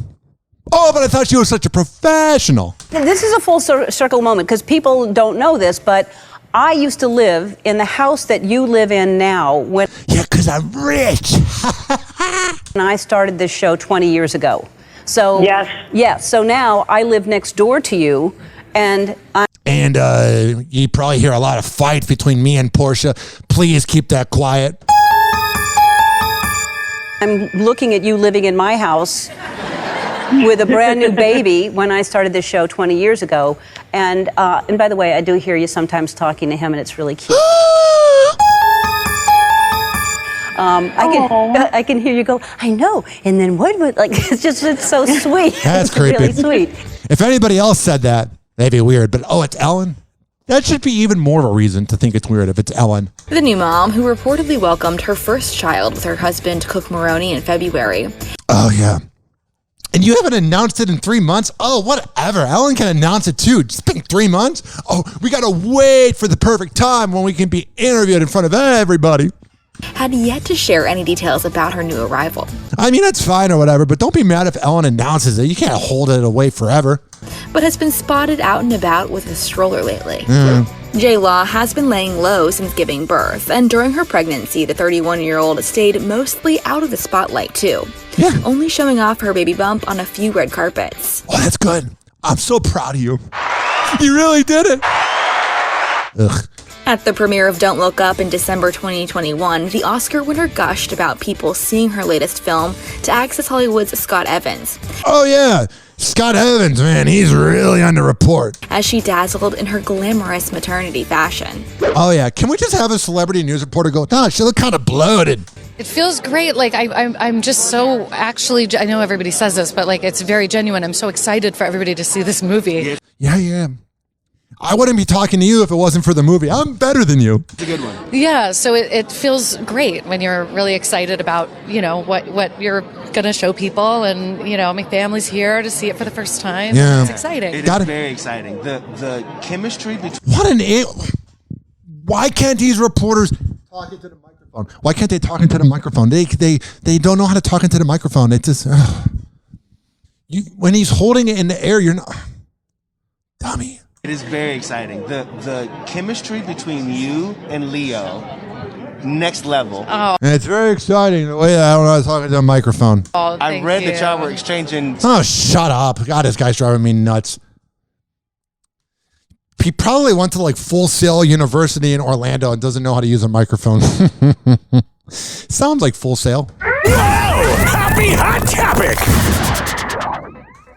Oh, but I thought she was such a professional. This is a full circle moment because people don't know this, but I used to live in the house that you live in now. Yeah, because I'm rich. And I started this show 20 years ago. So yes. So now I live next door to you, and you probably hear a lot of fights between me and Portia. Please keep that quiet. I'm looking at you living in my house with a brand new baby when I started this show 20 years ago. And by the way, I do hear you sometimes talking to him, and it's really cute. I can hear you go, I know. And then what would, like, it's so sweet. That's creepy. Really sweet. If anybody else said that, that'd be weird. But, it's Ellen? That should be even more of a reason to think it's weird if it's Ellen. The new mom, who reportedly welcomed her first child with her husband, Cook Maroney, in February. Oh, yeah. And you haven't announced it in 3 months? Oh, whatever. Ellen can announce it too. It's been 3 months? Oh, we got to wait for the perfect time when we can be interviewed in front of everybody. Had yet to share any details about her new arrival. I mean, that's fine or whatever, but don't be mad if Ellen announces it. You can't hold it away forever. But has been spotted out and about with a stroller lately. J-Law has been laying low since giving birth, and during her pregnancy, the 31-year-old stayed mostly out of the spotlight too. Yeah. Only showing off her baby bump on a few red carpets. Oh, that's good. I'm so proud of you. You really did it. Ugh. At the premiere of Don't Look Up in December 2021, the Oscar winner gushed about people seeing her latest film to Access Hollywood's Scott Evans. Oh, yeah. Scott Evans, man, he's really under report. As she dazzled in her glamorous maternity fashion. Oh, yeah. Can we just have a celebrity news reporter go, she looked kind of bloated. It feels great. Like, I'm just so actually, I know everybody says this, but like, it's very genuine. I'm so excited for everybody to see this movie. Yeah. I wouldn't be talking to you if it wasn't for the movie. I'm better than you. It's a good one. Yeah, so it feels great when you're really excited about, what you're going to show people. And, my family's here to see it for the first time. Yeah. It's exciting. It is very exciting. The chemistry between... Why can't these reporters talk into the microphone? Why can't they talk into the microphone? They don't know how to talk into the microphone. It just... when he's holding it in the air, you're not... Dummy. It is very exciting. The chemistry between you and Leo, next level. Oh. And it's very exciting the way that I don't know how to talk into a microphone. Oh, I read that y'all were exchanging... Oh, shut up. God, this guy's driving me nuts. He probably went to Full Sail University in Orlando and doesn't know how to use a microphone. Sounds like Full Sail. Whoa! Happy hot topic!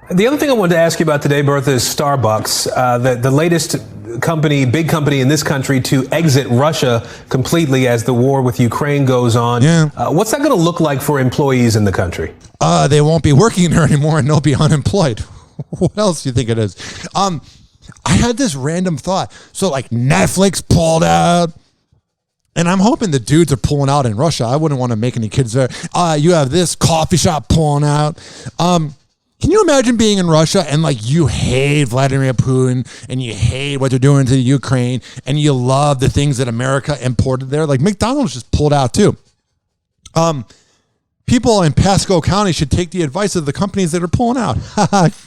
The other thing I wanted to ask you about today, Bertha, is Starbucks, the latest big company in this country to exit Russia completely as the war with Ukraine goes on. Yeah. What's that going to look like for employees in the country? They won't be working there anymore and they'll be unemployed. What else do you think it is? I had this random thought. So Netflix pulled out. And I'm hoping the dudes are pulling out in Russia. I wouldn't want to make any kids there. You have this coffee shop pulling out. Can you imagine being in Russia and you hate Vladimir Putin and you hate what they're doing to Ukraine and you love the things that America imported there? McDonald's just pulled out too. People in Pasco County should take the advice of the companies that are pulling out.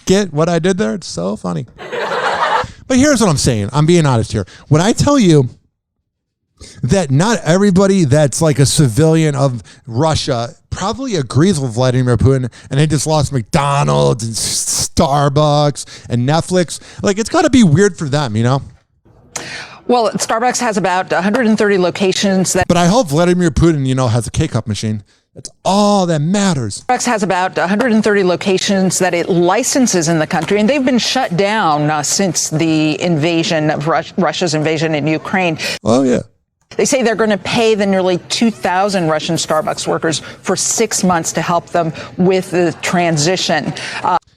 Get what I did there? It's so funny. But here's what I'm saying. I'm being honest here. When I tell you that not everybody that's a civilian of Russia probably agrees with Vladimir Putin, and they just lost McDonald's and Starbucks and Netflix. It's got to be weird for them, Well, Starbucks has about 130 locations. But I hope Vladimir Putin, has a K-cup machine. That's all that matters. Starbucks has about 130 locations that it licenses in the country, and they've been shut down since the invasion of Russia's invasion in Ukraine. Oh, yeah. They say they're going to pay the nearly 2,000 Russian Starbucks workers for 6 months to help them with the transition.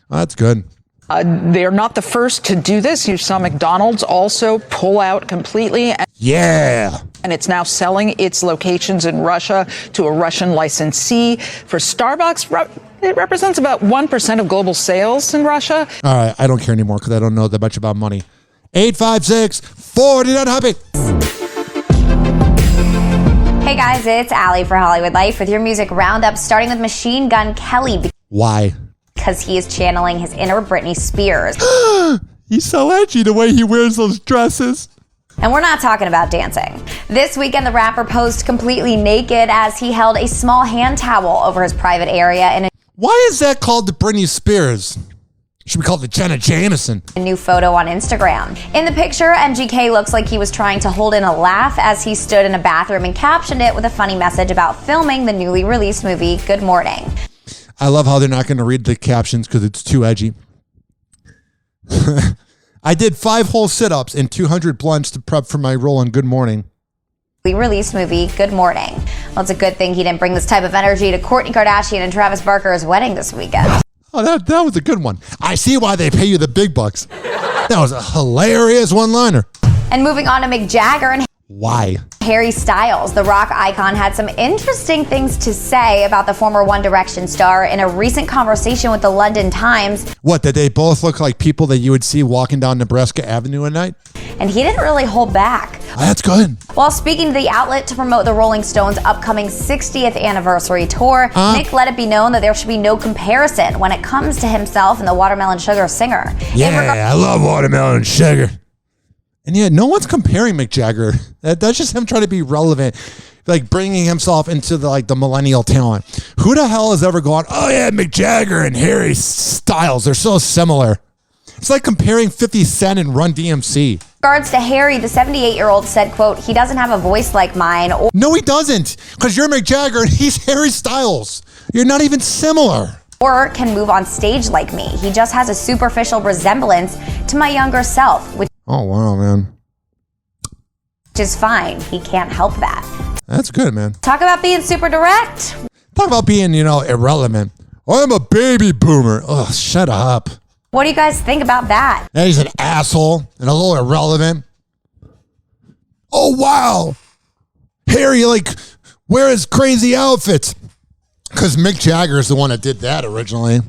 That's good. They're not the first to do this. You saw McDonald's also pull out completely. Yeah. And it's now selling its locations in Russia to a Russian licensee. For Starbucks, it represents about 1% of global sales in Russia. All right, I don't care anymore because I don't know that much about money. 856-49-HOPPE. Hey guys, it's Allie for Hollywood Life with your music roundup, starting with Machine Gun Kelly. Why? Because he is channeling his inner Britney Spears. He's so edgy the way he wears those dresses. And we're not talking about dancing. This weekend, the rapper posed completely naked as he held a small hand towel over his private area. Why is that called the Britney Spears? Should be called the Jenna Jameson. A new photo on Instagram. In the picture, MGK looks like he was trying to hold in a laugh as he stood in a bathroom and captioned it with a funny message about filming the newly released movie, Good Morning. I love how they're not going to read the captions because it's too edgy. I did 5 whole sit-ups and 200 blunts to prep for my role in Good Morning. Released movie, Good Morning. Well, it's a good thing he didn't bring this type of energy to Kourtney Kardashian and Travis Barker's wedding this weekend. Oh, that was a good one. I see why they pay you the big bucks. That was a hilarious one-liner. And moving on to Mick Jagger and Why? Harry Styles, the rock icon, had some interesting things to say about the former One Direction star in a recent conversation with the London Times. What, did they both look like people that you would see walking down Nebraska Avenue at night? And he didn't really hold back. That's good. While speaking to the outlet to promote the Rolling Stones' upcoming 60th anniversary tour, Mick let it be known that there should be no comparison when it comes to himself and the Watermelon Sugar singer. Yeah, I love Watermelon Sugar. And yeah, no one's comparing Mick Jagger. That's just him trying to be relevant, like bringing himself into the millennial talent. Who the hell has ever gone, oh yeah, Mick Jagger and Harry Styles, they're so similar. It's like comparing 50 Cent and Run DMC. In regards to Harry, the 78-year-old said, quote, he doesn't have a voice like mine. No, he doesn't, because you're Mick Jagger and he's Harry Styles. You're not even similar. Or can move on stage like me. He just has a superficial resemblance to my younger self, which Oh, wow, man. is fine. He can't help that. That's good, man. Talk about being super direct. Talk about being, irrelevant. I'm a baby boomer. Ugh, shut up. What do you guys think about that? Yeah, he's an asshole and a little irrelevant. Oh, wow. Harry, wears crazy outfits. Because Mick Jagger is the one that did that originally.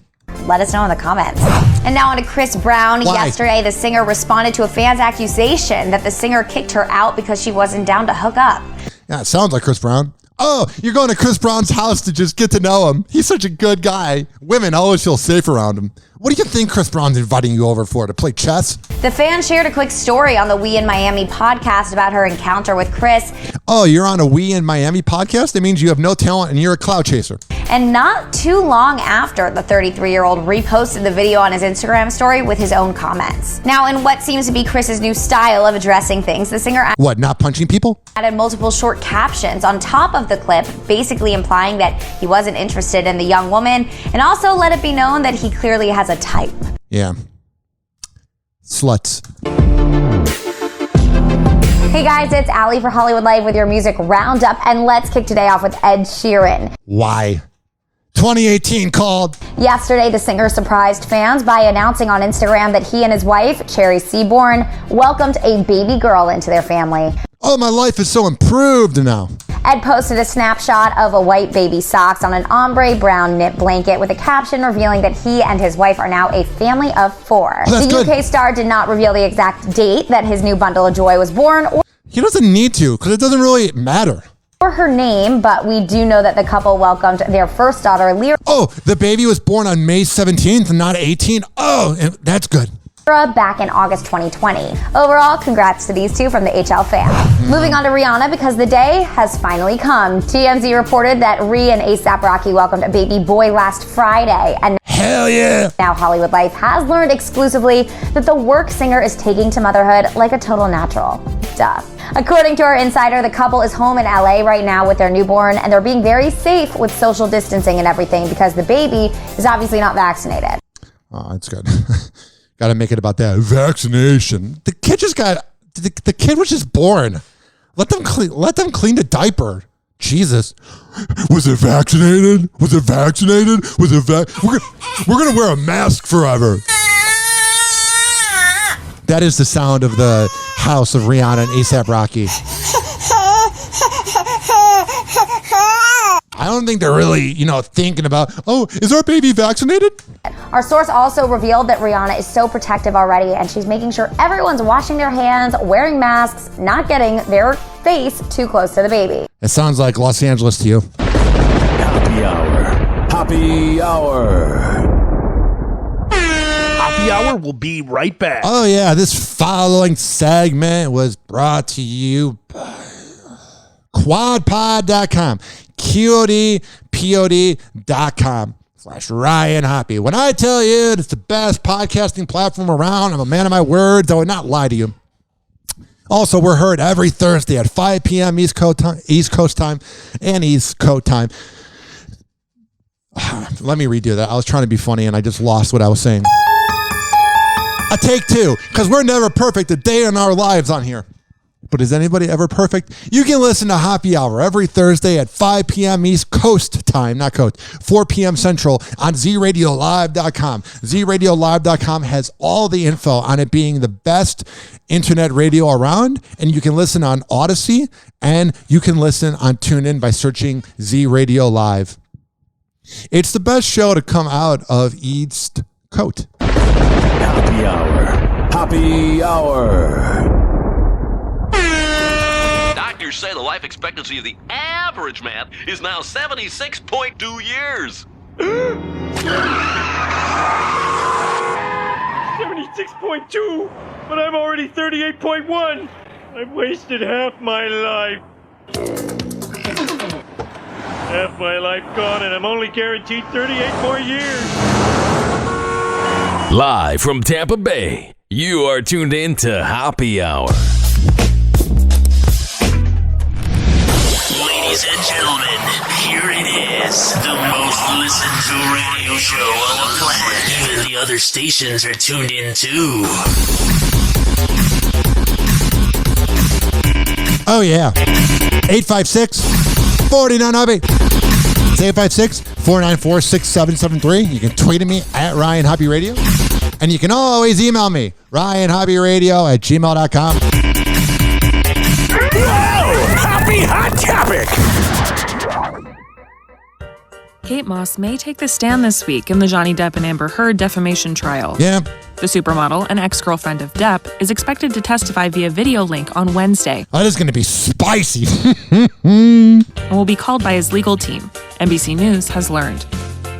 Let us know in the comments. And now on to Chris Brown. Why? Yesterday, the singer responded to a fan's accusation that the singer kicked her out because she wasn't down to hook up. Yeah, it sounds like Chris Brown. Oh, you're going to Chris Brown's house to just get to know him. He's such a good guy. Women always feel safe around him. What do you think Chris Brown's inviting you over for, to play chess? The fan shared a quick story on the We in Miami podcast about her encounter with Chris. Oh, you're on a We in Miami podcast? That means you have no talent and you're a clout chaser. And not too long after, the 33-year-old reposted the video on his Instagram story with his own comments. Now, in what seems to be Chris's new style of addressing things, the singer What, not punching people? added multiple short captions on top of the clip, basically implying that he wasn't interested in the young woman, and also let it be known that he clearly has a type. Yeah. Sluts. Hey guys, it's Allie for Hollywood Live with your music roundup, and let's kick today off with Ed Sheeran. Why? 2018 called. Yesterday, the singer surprised fans by announcing on Instagram that he and his wife, Cherry Seaborn, welcomed a baby girl into their family. Oh, my life is so improved now. Ed posted a snapshot of a white baby socks on an ombre brown knit blanket with a caption revealing that he and his wife are now a family of 4. Oh, the UK star did not reveal the exact date that his new bundle of joy was born He doesn't need to, because it doesn't really matter. or her name, but we do know that the couple welcomed their first daughter, Lyra. Oh, the baby was born on May 17th, not 18th? Oh, that's good. Back in August 2020. Overall, congrats to these two from the HL fam. Moving on to Rihanna, because the day has finally come. TMZ reported that Rhi and A$AP Rocky welcomed a baby boy last Friday. And Hell yeah. Now Hollywood Life has learned exclusively that the work singer is taking to motherhood like a total natural. Duh. According to our insider, the couple is home in LA right now with their newborn, and they're being very safe with social distancing and everything because the baby is obviously not vaccinated. Oh, that's good. Got to make it about that vaccination. The kid just got. The kid was just born. Let them clean the diaper. Jesus. Was it vaccinated? Was it vaccinated? Was it We're gonna wear a mask forever. That is the sound of the house of Rihanna and A$AP Rocky. I don't think they're really, thinking about, is our baby vaccinated? Our source also revealed that Rihanna is so protective already, and she's making sure everyone's washing their hands, wearing masks, not getting their face too close to the baby. It sounds like Los Angeles to you. Happy Hour. Happy Hour. Happy Hour will be right back. Oh, yeah. This following segment was brought to you by quadpod.com. QODPOD.com/Ryan Hoppe. When I tell you it's the best podcasting platform around, I'm a man of my words. I would not lie to you. Also, we're heard every Thursday at 5 p.m. East Coast time and East Coast time. Let me redo that. I was trying to be funny and I just lost what I was saying. A take two, because we're never perfect a day in our lives on here. But is anybody ever perfect? You can listen to Happy Hour every Thursday at 5 p.m. East Coast time, not Coast, 4 p.m. Central on ZRadioLive.com. ZRadioLive.com has all the info on it being the best internet radio around, and you can listen on Odyssey, and you can listen on TuneIn by searching Z Radio Live. It's the best show to come out of East Coast. Happy Hour. Happy Hour. Doctors say the life expectancy of the average man is now 76.2 years. 76.2, but I'm already 38.1. I've wasted half my life. Half my life gone, and I'm only guaranteed 38 more years. Live from Tampa Bay, you are tuned in to Happy Hour. Ladies and gentlemen, here it is, the most listened to radio show on the planet. Even the other stations are tuned in too. Oh, yeah. 856-49-HOPPE. It's 856-494-6773. You can tweet at me at Ryan Hoppe Radio. And you can always email me, RyanHoppeRadio@gmail.com. Happy Hot Topic! Kate Moss may take the stand this week in the Johnny Depp and Amber Heard defamation trial. Yeah. The supermodel and ex-girlfriend of Depp is expected to testify via video link on Wednesday. That is going to be spicy. And will be called by his legal team, NBC News has learned.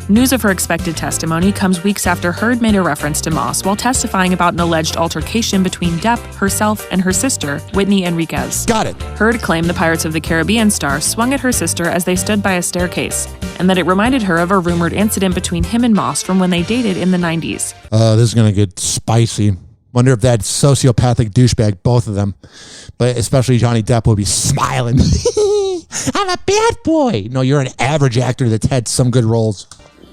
News of her expected testimony comes weeks after Heard made a reference to Moss while testifying about an alleged altercation between Depp, herself, and her sister, Whitney Enriquez. Got it. Heard claimed the Pirates of the Caribbean star swung at her sister as they stood by a staircase, and that it reminded her of a rumored incident between him and Moss from when they dated in the 90s. This is going to get spicy. Wonder if that sociopathic douchebag, both of them, but especially Johnny Depp, will be smiling. I'm a bad boy. No, you're an average actor that's had some good roles.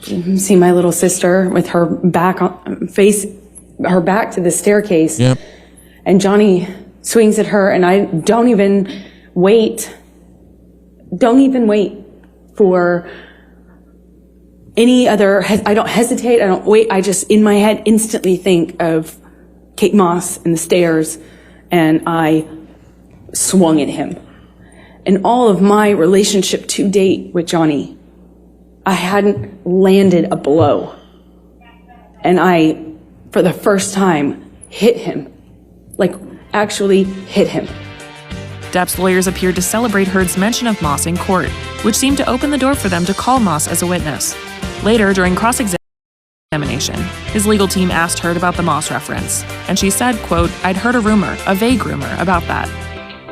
See my little sister with her back to the staircase. Yep. And Johnny swings at her, and I don't even wait for any other, I don't hesitate, I don't wait, I just in my head instantly think of Kate Moss and the stairs, and I swung at him. In all of my relationship to date with Johnny, I hadn't landed a blow. And I, for the first time, hit him. Like, actually hit him. Depp's lawyers appeared to celebrate Heard's mention of Moss in court, which seemed to open the door for them to call Moss as a witness. Later, during cross-examination, his legal team asked Heard about the Moss reference, and she said, quote, "I'd heard a vague rumor about that."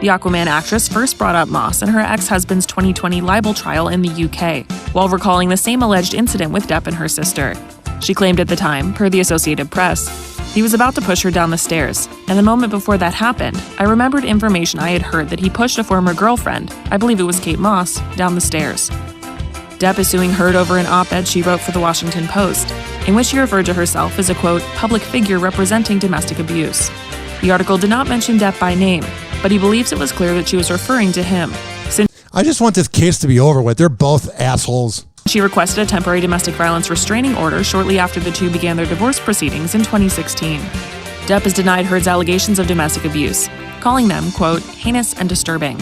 The Aquaman actress first brought up Moss and her ex-husband's 2020 libel trial in the UK, while recalling the same alleged incident with Depp and her sister. She claimed at the time, per the Associated Press, he was about to push her down the stairs, and the moment before that happened, I remembered information I had heard that he pushed a former girlfriend, I believe it was Kate Moss, down the stairs. Depp is suing Heard over an op-ed she wrote for the Washington Post, in which she referred to herself as a, quote, public figure representing domestic abuse. The article did not mention Depp by name, but he believes it was clear that she was referring to him. Since I just want this case to be over with. They're both assholes. She requested a temporary domestic violence restraining order shortly after the two began their divorce proceedings in 2016. Depp has denied Heard's allegations of domestic abuse, calling them, quote, heinous and disturbing.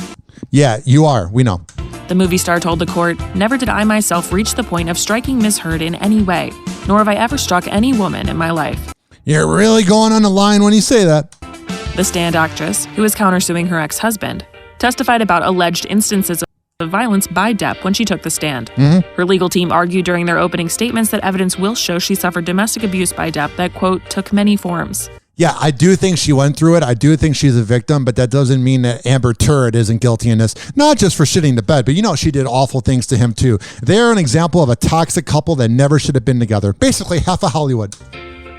Yeah, you are. We know. The movie star told the court, never did I myself reach the point of striking Miss Heard in any way, nor have I ever struck any woman in my life. You're really going on the line when you say that. The Stand actress, who is countersuing her ex-husband, testified about alleged instances of violence by Depp when she took the stand. Her legal team argued during their opening statements that evidence will show she suffered domestic abuse by Depp that, quote, took many forms. Yeah, I do think she went through it. I do think she's a victim, but that doesn't mean that Amber Turd isn't guilty in this. Not just for shitting the bed, but you know, she did awful things to him too. They're an example of a toxic couple that never should have been together. Basically half of Hollywood.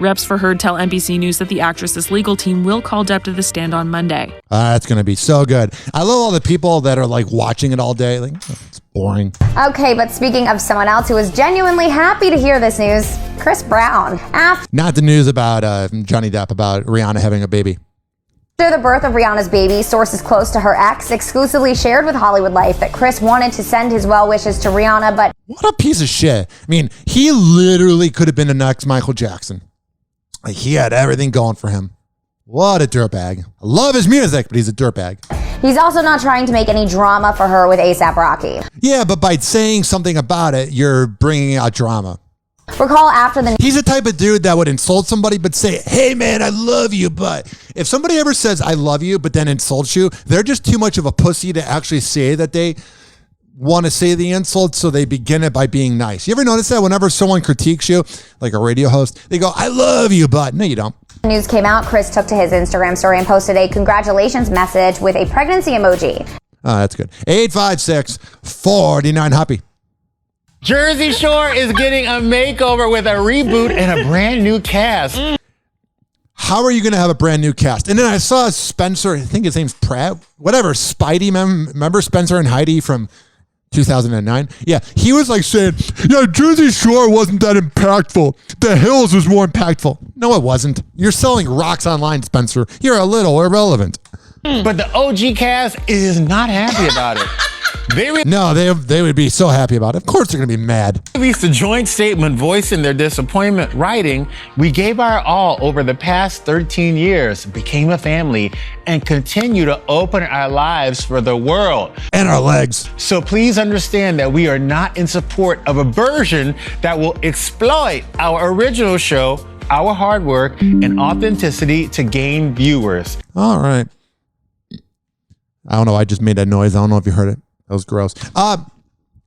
Reps for Heard tell NBC News that the actress's legal team will call Depp to the stand on Monday. That's going to be so good. I love all the people that are like watching it all day. Like, it's boring. Okay, but speaking of someone else who was genuinely happy to hear this news, Chris Brown. Not the news about Johnny Depp, about Rihanna having a baby. After the birth of Rihanna's baby, sources close to her ex exclusively shared with Hollywood Life that Chris wanted to send his well wishes to Rihanna, but... What a piece of shit. I mean, he literally could have been the next Michael Jackson. Like, he had everything going for him. What a dirtbag. I love his music, but he's a dirtbag. He's also not trying to make any drama for her with A$AP Rocky. Yeah, but by saying something about it, you're bringing out drama. Recall after the... He's the type of dude that would insult somebody but say, hey man, I love you. But if somebody ever says I love you but then insults you, they're just too much of a pussy to actually say that they want to say the insult, so they begin it by being nice. You ever notice that whenever someone critiques you, like a radio host, they go, I love you, but no, you don't. News came out, Chris took to his Instagram story and posted a congratulations message with a pregnancy emoji. Oh, that's good. 856-49 Hoppe. Jersey Shore is getting a makeover with a reboot and a brand new cast. How are you going to have a brand new cast? And then I saw Spencer, I think his name's Pratt, whatever, Spidey, remember Spencer and Heidi from 2009? Yeah, he was like saying, yeah, Jersey Shore wasn't that impactful. The Hills was more impactful. No, it wasn't. You're selling rocks online, Spencer. You're a little irrelevant. But the OG cast is not happy about it. They would be so happy about it. Of course they're going to be mad. Released a joint statement voicing their disappointment, writing, we gave our all over the past 13 years, became a family, and continue to open our lives for the world. And our legs. So please understand that we are not in support of a version that will exploit our original show, our hard work, and authenticity to gain viewers. All right. I don't know. I just made that noise. I don't know if you heard it. That was gross. I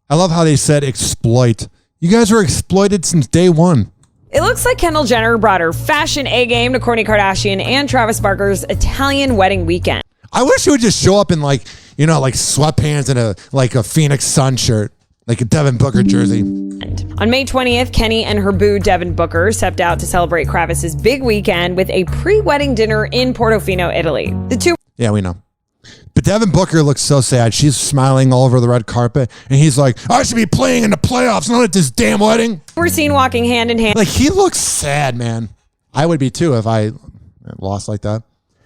love how they said exploit. You guys were exploited since day one. It looks like Kendall Jenner brought her fashion A game to Kourtney Kardashian and Travis Barker's Italian wedding weekend. I wish she would just show up in like sweatpants and a Phoenix Sun shirt, like a Devin Booker jersey. On May 20th, Kenny and her boo Devin Booker stepped out to celebrate Travis's big weekend with a pre-wedding dinner in Portofino, Italy. The two... Yeah, we know. But Devin Booker looks so sad. She's smiling all over the red carpet. And he's like, I should be playing in the playoffs, not at this damn wedding. We're seen walking hand in hand. Like, he looks sad, man. I would be too if I lost like that.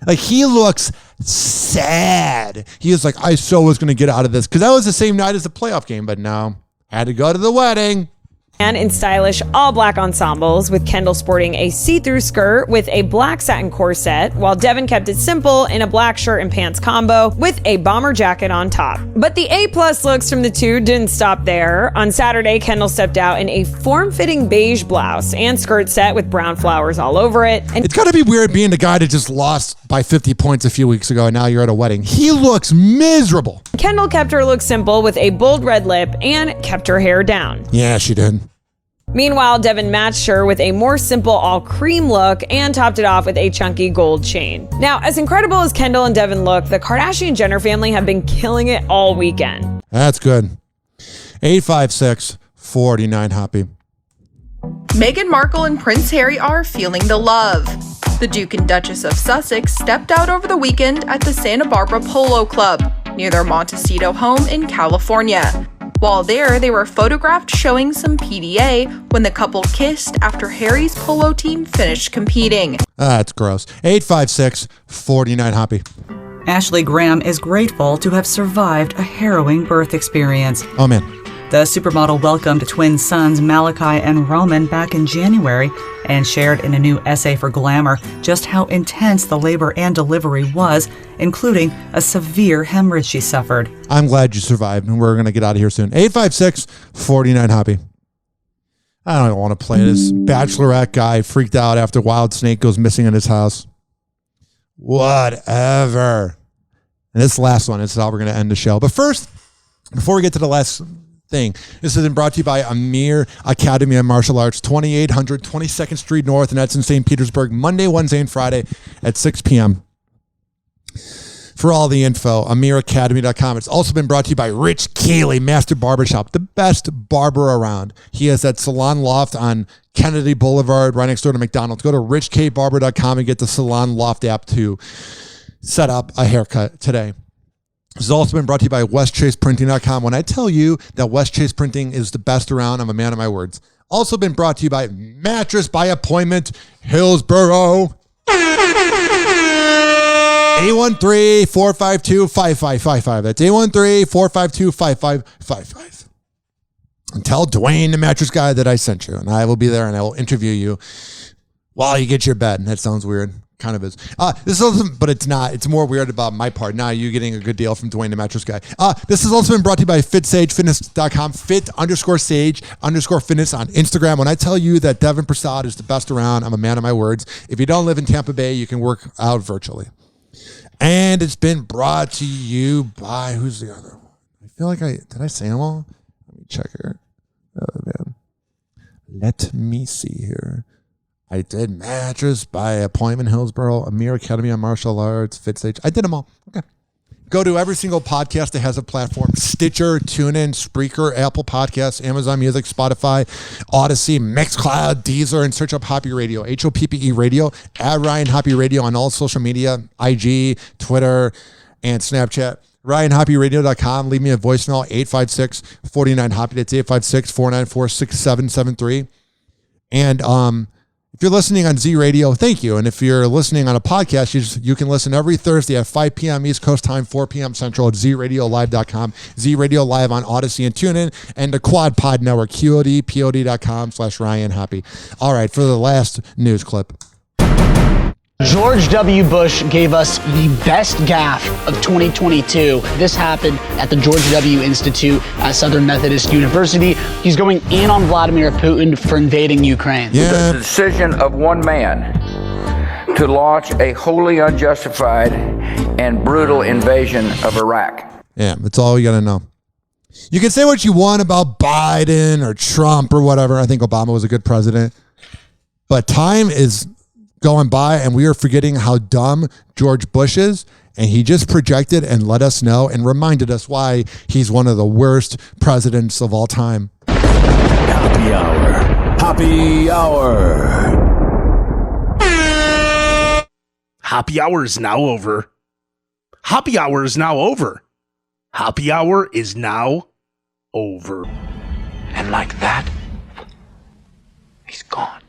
Like, he looks sad. He was like, I so was going to get out of this. Because that was the same night as the playoff game. But no, had to go to the wedding. And in stylish all-black ensembles, with Kendall sporting a see-through skirt with a black satin corset, while Devin kept it simple in a black shirt and pants combo with a bomber jacket on top. But the A-plus looks from the two didn't stop there. On Saturday, Kendall stepped out in a form-fitting beige blouse and skirt set with brown flowers all over it. And it's got to be weird being the guy that just lost by 50 points a few weeks ago and now you're at a wedding. He looks miserable. Kendall kept her look simple with a bold red lip and kept her hair down. Yeah, she did. Meanwhile, Devin matched her with a more simple all-cream look and topped it off with a chunky gold chain. Now, as incredible as Kendall and Devin look, the Kardashian-Jenner family have been killing it all weekend. That's good. 856-49 Hoppe. Meghan Markle and Prince Harry are feeling the love. The Duke and Duchess of Sussex stepped out over the weekend at the Santa Barbara Polo Club, near their Montecito home in California. While there, they were photographed showing some PDA when the couple kissed after Harry's polo team finished competing. That's gross. 856-49-HOPPY. Ashley Graham is grateful to have survived a harrowing birth experience. Oh, man. The supermodel welcomed twin sons Malachi and Roman back in January and shared in a new essay for Glamour just how intense the labor and delivery was, including a severe hemorrhage she suffered. I'm glad you survived, and we're going to get out of here soon. 856-49-HOPPY. I don't want to play this. Bachelorette guy freaked out after Wild Snake goes missing in his house. Whatever. And this last one is how we're going to end the show. But first, before we get to the last thing, this has been brought to you by Amir Academy of Martial Arts, 2800 22nd Street North, and that's in St. Petersburg, Monday, Wednesday, and Friday at 6 p.m. For all the info, amiracademy.com. It's also been brought to you by Rich Cayley, Master Barbershop, the best barber around. He has that salon loft on Kennedy Boulevard right next door to McDonald's. Go to richkbarber.com and get the Salon Loft app to set up a haircut today. This has also been brought to you by westchaseprinting.com. When I tell you that West Chase Printing is the best around, I'm a man of my words. Also been brought to you by Mattress by Appointment, Hillsboro. 813-452-5555. That's 813-452-5555. And tell Dwayne, the mattress guy, that I sent you, and I will be there and I will interview you while you get your bed. That sounds weird. Kind of is. This is, but it's not. It's more weird about my part. Now you getting a good deal from Dwayne, the mattress guy. This has also been brought to you by FitSageFitness.com. Fit_Sage_Fitness on Instagram. When I tell you that Devin Prasad is the best around, I'm a man of my words. If you don't live in Tampa Bay, you can work out virtually. And it's been brought to you by, who's the other one? I feel like did I say them all? Let me check here. Oh, man. Let me see here. I did Mattress by Appointment, Hillsboro, Amir Academy of Martial Arts, FitSage. I did them all. Okay. Go to every single podcast that has a platform. Stitcher, TuneIn, Spreaker, Apple Podcasts, Amazon Music, Spotify, Odyssey, Mixcloud, Deezer, and search up Hoppe Radio, HOPPE Radio, at Ryan Hoppe Radio on all social media, IG, Twitter, and Snapchat. RyanHoppeRadio.com. Leave me a voicemail, 856-49-HOPPE. That's 856-494-6773. And if you're listening on Z Radio, thank you. And if you're listening on a podcast, you can listen every Thursday at 5 p.m. East Coast time, 4 p.m. Central at ZRadioLive.com, Z Radio Live on Odyssey and TuneIn, and the Quad Pod Network, QODPOD.com/Ryan Hoppe. All right, for the last news clip. George W. Bush gave us the best gaffe of 2022. This happened at the George W. Institute at Southern Methodist University. He's going in on Vladimir Putin for invading Ukraine. The decision of one man to launch a wholly unjustified and brutal invasion of Iraq. Yeah, that's all you got to know. You can say what you want about Biden or Trump or whatever. I think Obama was a good president. But time is going by, and we are forgetting how dumb George Bush is, and he just projected and let us know and reminded us why he's one of the worst presidents of all time. Hoppe Hour. Hoppe Hour. Hoppe Hour is now over. Hoppe Hour is now over. Hoppe Hour is now over. And like that, he's gone.